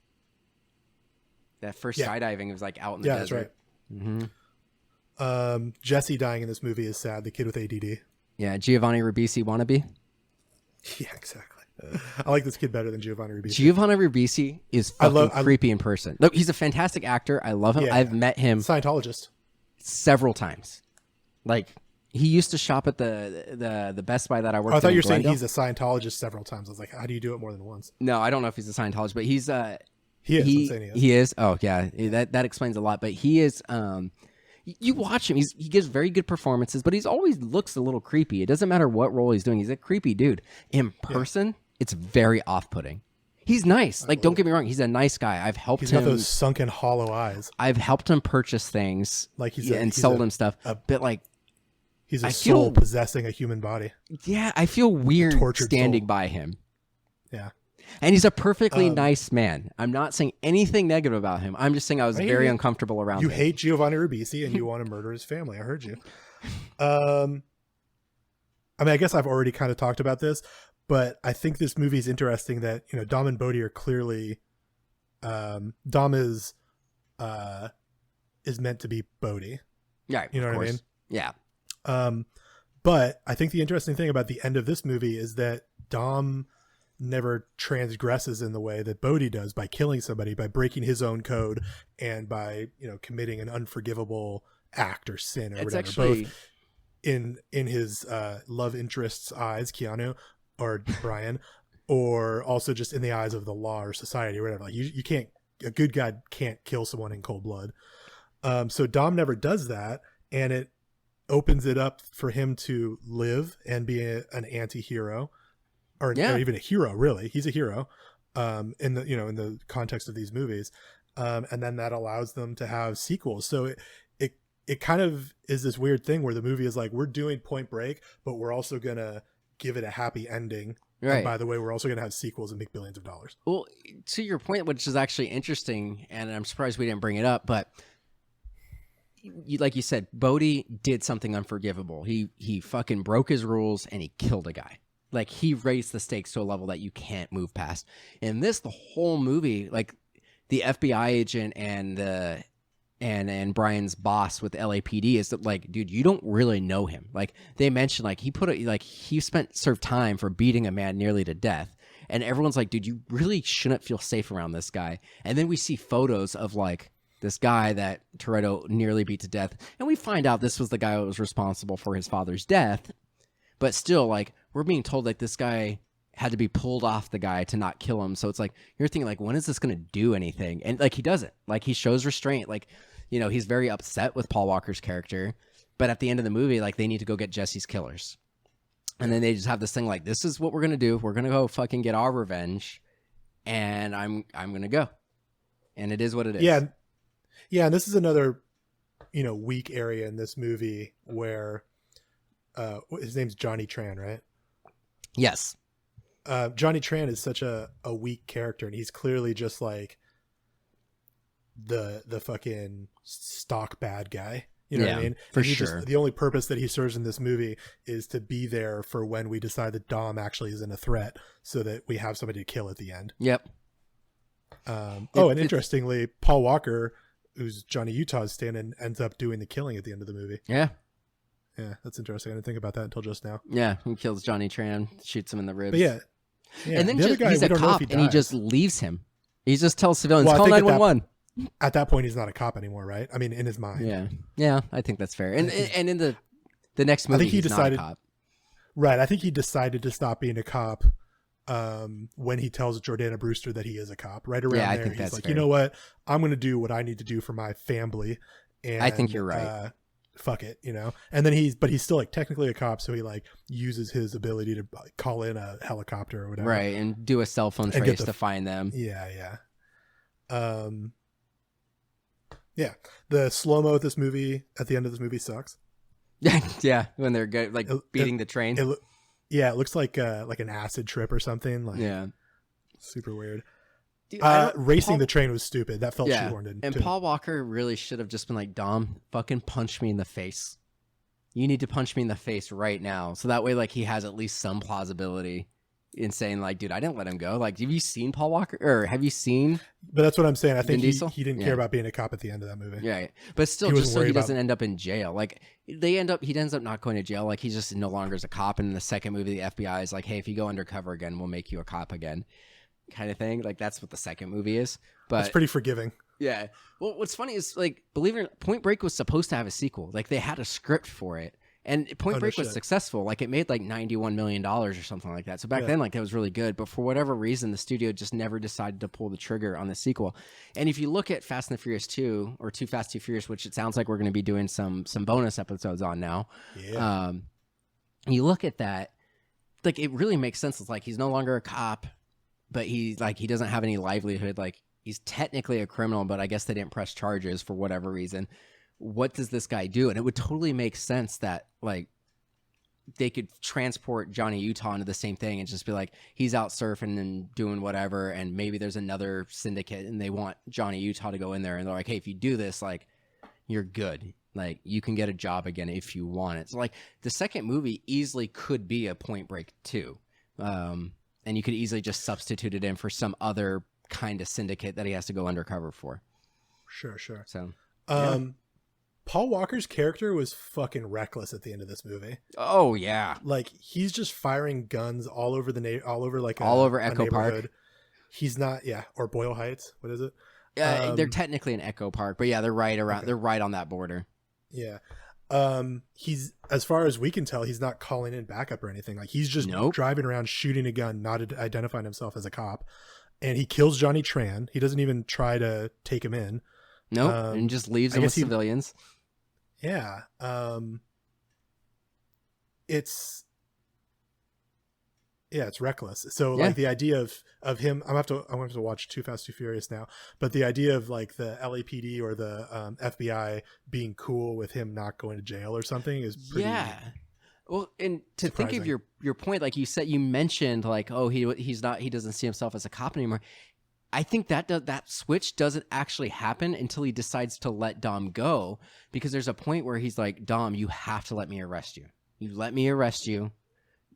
That first skydiving was like out in the desert. That's right. Mm-hmm. Jesse dying in this movie is sad. The kid with ADD. Yeah, Giovanni Ribisi wannabe. Yeah, exactly. I like this kid better than Giovanni Ribisi. Giovanni Ribisi is fucking creepy in person. Look, he's a fantastic actor. I love him. Yeah. I've met him Scientologist several times. Like he used to shop at the Best Buy that I worked. I thought in you were saying Glendale. he's a Scientologist several times. I was like, how do you do it more than once? No, I don't know if he's a Scientologist, but he's He is. I'm saying he is. He is. Oh yeah, that explains a lot. But he is. You watch him. He gives very good performances, but he's always looks a little creepy. It doesn't matter what role he's doing. He's a creepy dude. In person, it's very off-putting. He's nice. Like, don't get me wrong. He's a nice guy. I've helped He's him. got those sunken, hollow eyes. I've helped him purchase things, Like and sold him stuff. But like, He's a I soul feel- possessing a human body. yeah, I feel weird tortured standing soul. by him. Yeah. And he's a perfectly nice man. I'm not saying anything negative about him. I'm just saying I was very uncomfortable around him. You hate Giovanni Ribisi and you want to murder his family. I heard you. I mean, I guess I've already kind of talked about this, but I think this movie is interesting that, you know, Dom and Bodhi are clearly, Dom is meant to be Bodhi. Yeah. You know what I mean? Yeah. But I think the interesting thing about the end of this movie is that Dom never transgresses in the way that Bodhi does by killing somebody, by breaking his own code, and by, you know, committing an unforgivable act or sin or It's whatever. actually... Both in his love interest's eyes, Keanu or Brian, or also just in the eyes of the law or society or whatever. Like you can't, a good guy can't kill someone in cold blood. So Dom never does that, and it opens it up for him to live and be an anti-hero, or even a hero. Really, he's a hero in the context of these movies, and then that allows them to have sequels. So it kind of is this weird thing where the movie is like, we're doing Point Break, but we're also gonna give it a happy ending. Right. And by the way, we're also gonna have sequels and make billions of dollars. Well, to your point, which is actually interesting, and I'm surprised we didn't bring it up, but like you said, Bodhi did something unforgivable. He fucking broke his rules and he killed a guy. Like, he raised the stakes to a level that you can't move past. In this, the whole movie, like the FBI agent and Brian's boss with LAPD is that, like, dude, you don't really know him. Like, they mentioned, like, he served time for beating a man nearly to death. And everyone's like, dude, you really shouldn't feel safe around this guy. And then we see photos of, like, this guy that Toretto nearly beat to death. And we find out this was the guy who was responsible for his father's death. But still, like, we're being told, like, this guy had to be pulled off the guy to not kill him. So it's like, you're thinking, like, when is this going to do anything? And, like, he doesn't. Like, he shows restraint. Like, you know, he's very upset with Paul Walker's character. But at the end of the movie, like, they need to go get Jesse's killers. And then they just have this thing like, this is what we're going to do. We're going to go fucking get our revenge. And I'm going to go. And it is what it is. Yeah. Yeah. And this is another, you know, weak area in this movie where his name's Johnny Tran, right? Yes. Johnny Tran is such a weak character, and he's clearly just like the fucking stock bad guy. You know what I mean? For sure. The only purpose that he serves in this movie is to be there for when we decide that Dom actually isn't a threat, so that we have somebody to kill at the end. Yep. And interestingly, Paul Walker, who's Johnny Utah's stand-in, ends up doing the killing at the end of the movie. Yeah. Yeah, that's interesting. I didn't think about that until just now. Yeah, he kills Johnny Tran, shoots him in the ribs. But yeah. And then he's a cop, and he just leaves him. He just tells civilians, well, call 911. At that point, he's not a cop anymore, right? I mean, in his mind. Yeah, I think that's fair. And in the next movie, he's not a cop. Right, I think he decided to stop being a cop when he tells Jordana Brewster that he is a cop. Right around there, I think he's like, fair. You know what? I'm going to do what I need to do for my family. And I think you're right. Fuck it, you know. And then he's still like technically a cop, so he like uses his ability to call in a helicopter or whatever, right, and do a cell phone trace to find them. Yeah. Yeah, the slow-mo at this movie, at the end of this movie, sucks. Yeah, when they're like beating the train. It looks like an acid trip or something. Like, yeah, super weird. Dude, racing the train was stupid. That felt shoehorned in. And too. Paul Walker really should have just been like, Dom, fucking punch me in the face. You need to punch me in the face right now. So that way, like, he has at least some plausibility in saying, like, dude, I didn't let him go. Like, have you seen Paul Walker? Or have you seen... But that's what I'm saying. I think he didn't care about being a cop at the end of that movie. Yeah. But still, just so he doesn't end up in jail. Like, he ends up not going to jail. Like, he just no longer is a cop. And in the second movie, the FBI is like, hey, if you go undercover again, we'll make you a cop again. Kind of thing. Like, that's what the second movie is. But it's pretty forgiving. Yeah. Well, what's funny is, like, believe it or not, Point Break was supposed to have a sequel. Like, they had a script for it. And Point Break was successful. Like, it made like $91 million or something like that. So back then, like, that was really good. But for whatever reason, the studio just never decided to pull the trigger on the sequel. And if you look at Fast and the Furious 2 or Too Fast, Too Furious, which it sounds like we're going to be doing some bonus episodes on now. Yeah. You look at that, like, it really makes sense. It's like, he's no longer a cop, but he doesn't have any livelihood. Like, he's technically a criminal, but I guess they didn't press charges for whatever reason. What does this guy do? And it would totally make sense that, like, they could transport Johnny Utah into the same thing and just be like, he's out surfing and doing whatever, and maybe there's another syndicate and they want Johnny Utah to go in there, and they're like, hey, if you do this, like, you're good. Like, you can get a job again if you want it. So, like, the second movie easily could be a Point Break 2. And you could easily just substitute it in for some other kind of syndicate that he has to go undercover for. Sure. So, Paul Walker's character was fucking reckless at the end of this movie. oh yeah, Like, he's just firing guns all over all over Echo Park. He's not, or Boyle Heights. What is it? They're technically in Echo Park, but yeah, they're right around. Okay. They're right on that border. Yeah. He's, as far as we can tell, he's not calling in backup or anything. Like, he's just driving around shooting a gun, not identifying himself as a cop. And he kills Johnny Tran. He doesn't even try to take him in. Nope, and just leaves him with civilians. Yeah. It's reckless. So like the idea of him, I'm gonna have to watch Too Fast, Too Furious now, but the idea of like the LAPD or the FBI being cool with him not going to jail or something is pretty well, and to surprising. think of your point, like you mentioned, like, oh, he doesn't see himself as a cop anymore. I think that switch doesn't actually happen until he decides to let Dom go, because there's a point where he's like, Dom, you have to let me arrest you. You let me arrest you.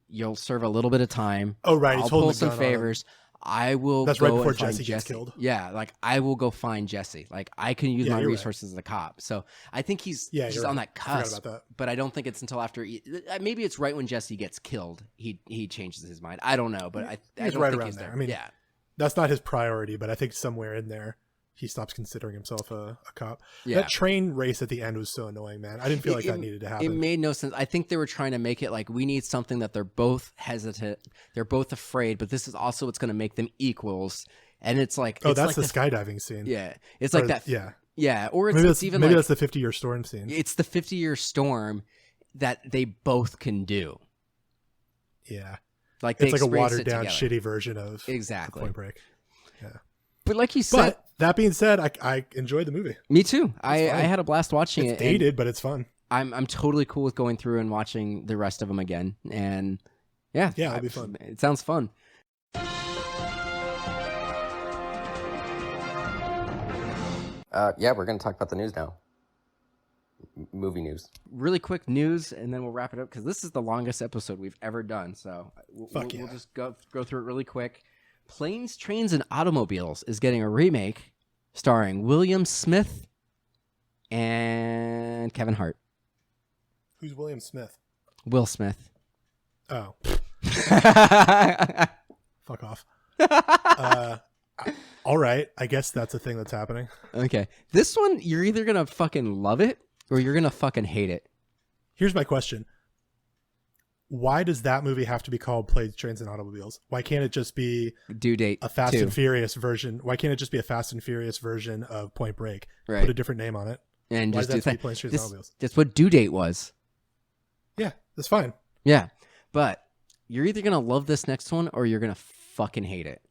You'll serve a little bit of time. Oh, right. I'll pull some favors. I will. That's go right before and find Jesse gets killed. Yeah, like I will go find Jesse. Like I can use my resources as a cop. So I think he's on that cusp. About that. But I don't think it's until after. Maybe it's right when Jesse gets killed. He changes his mind. I don't know, but I don't right think around he's there. there. I mean, yeah, that's not his priority, but I think somewhere in there he stops considering himself a cop. Yeah. That train race at the end was so annoying, man. I didn't feel like that needed to happen. It made no sense. I think they were trying to make it like, we need something that they're both hesitant, they're both afraid, but this is also what's going to make them equals. And it's like, that's like the skydiving scene. Yeah, it's like that. Yeah, or maybe it's even maybe like, that's the 50-year storm scene. It's the 50-year storm that they both can do. Yeah, like it's like a watered down, shitty version of Point Break. Yeah. But like you said, that being said, I enjoyed the movie. Me too. I had a blast watching it. It's dated, but it's fun. I'm totally cool with going through and watching the rest of them again. And yeah, it'll be fun. It sounds fun. We're going to talk about the news now. Movie news. Really quick news, and then we'll wrap it up, because this is the longest episode we've ever done. So we'll just go through it really quick. Planes, Trains, and Automobiles is getting a remake starring William Smith and Kevin Hart. Who's William Smith? Will Smith. Oh. Fuck off. All right. I guess that's a thing that's happening. Okay. This one, you're either going to fucking love it or you're going to fucking hate it. Here's my question. Why does that movie have to be called Planes, Trains, and Automobiles? Why can't it just be Due Date a Fast 2. and Furious version? Why can't it just be a Fast and Furious version of Point Break? Right. Put a different name on it. And why just does that do be Planes, Trains, and Automobiles? That's what Due Date was. Yeah, that's fine. Yeah, but you're either going to love this next one or you're going to fucking hate it.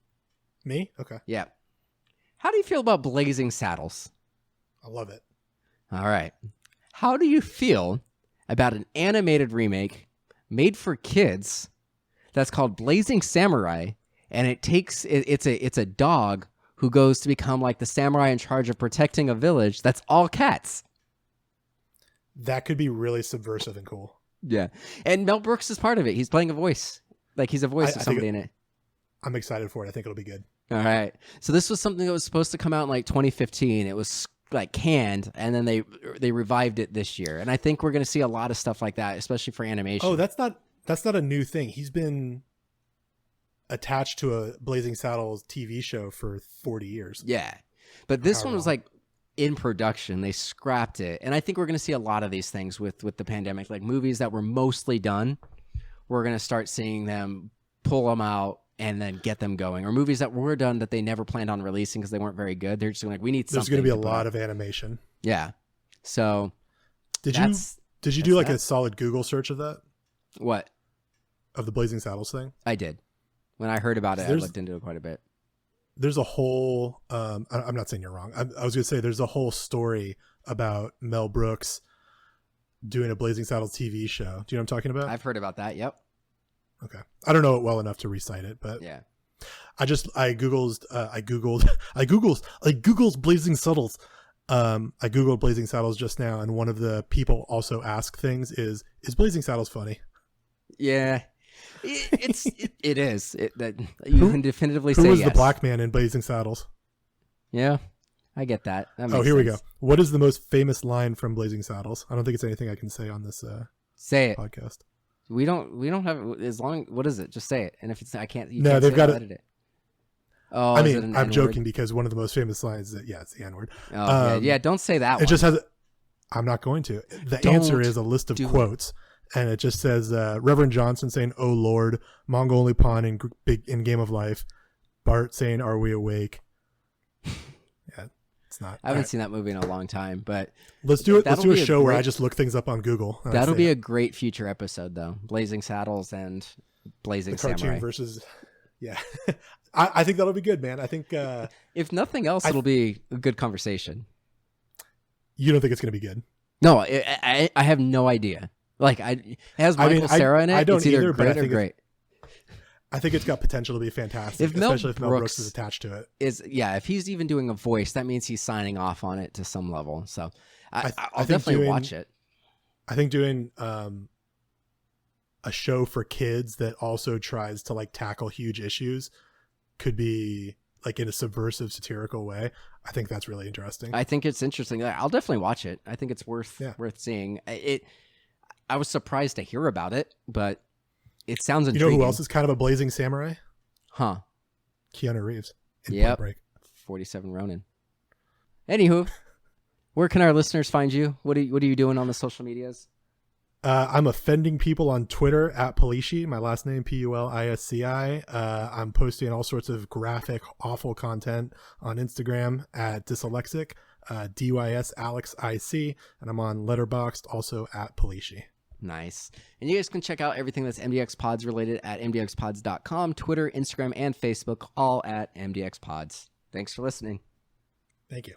Me? Okay. Yeah. How do you feel about Blazing Saddles? I love it. All right. How do you feel about an animated remake made for kids that's called Blazing Samurai, and it's a dog who goes to become like the samurai in charge of protecting a village that's all cats? That could be really subversive and cool. Yeah. And Mel Brooks is part of it. He's playing a voice. Like, he's a voice of somebody in it. I'm excited for it. I think it'll be good. All right. So this was something that was supposed to come out in like 2015. It was like canned, and then they revived it this year. And I think we're going to see a lot of stuff like that, especially for animation. Oh, that's not a new thing. He's been attached to a Blazing Saddles TV show for 40 years. Yeah. But this one was like in production. They scrapped it. And I think we're going to see a lot of these things with the pandemic, like movies that were mostly done. We're going to start seeing them pull them out and then get them going, or movies that were done that they never planned on releasing because they weren't very good. They're just like, we need something. There's going to be a lot of animation. Yeah. So did you do like a solid Google search of that? What? Of the Blazing Saddles thing? I did. When I heard about it, I looked into it quite a bit. There's a whole, I'm not saying you're wrong. I was going to say there's a whole story about Mel Brooks doing a Blazing Saddles TV show. Do you know what I'm talking about? I've heard about that. Yep. Okay. I don't know it well enough to recite it, but Yeah. I googled Blazing Saddles. I googled Blazing Saddles just now, and one of the people also ask things is Blazing Saddles funny? Yeah. It is. That you can definitively say Who is yes. the black man in Blazing Saddles? Yeah, I get that. That Oh, makes here we go. sense. What is the most famous line from Blazing Saddles? I don't think it's anything I can say on this Say it. podcast. We don't have as long. What is it? Just say it. And if it's I can't. You No, can't they've say got I'll it. edit it. Oh, I is it mean, an I'm N-word? joking because one of the most famous lines is it's the N-word. Oh, yeah. Don't say that. It just has. I'm not going to. The answer is a list of do quotes, and it just says Reverend Johnson saying, "Oh Lord," Mongol only pawn in Game of Life, Bart saying, "Are we awake?" Yeah, it's not. I haven't seen that movie in a long time, but Let's do it. Let's do a show where I great- just look things up on Google. and I that'll say be it. a great future episode, though. Blazing Saddles and Blazing the cartoon Samurai. versus. Yeah, I think that'll be good, man. I think If nothing else, it'll be a good conversation. you don't think it's going to be good. No, I have no idea. Like, it has I mean, Michael Cera in it. I don't it's either either, but I great or think great. I think it's got potential to be fantastic, If Mel especially if Mel Brooks Brooks is attached to it. If he's even doing a voice, that means he's signing off on it to some level. So I'll think definitely watch it. I think doing a show for kids that also tries to like tackle huge issues could be like in a subversive, satirical way. I think that's really interesting. I think it's interesting. I'll definitely watch it. I think it's worth seeing. I was surprised to hear about it, but it sounds You intriguing. know who else is kind of a blazing samurai? Huh. Keanu Reeves. In Yep. Point Break. 47 Ronin. Anywho, where can our listeners find you? What are you doing on the social medias? I'm offending people on Twitter at Pulisci, my last name Pulisci. I'm posting all sorts of graphic, awful content on Instagram at Dyslexic, DYS Alex IC, and I'm on Letterboxd also at Pulisci. Nice. And you guys can check out everything that's MDXpods related at MDXpods.com, Twitter, Instagram, and Facebook, all at MDXpods. Thanks for listening. Thank you.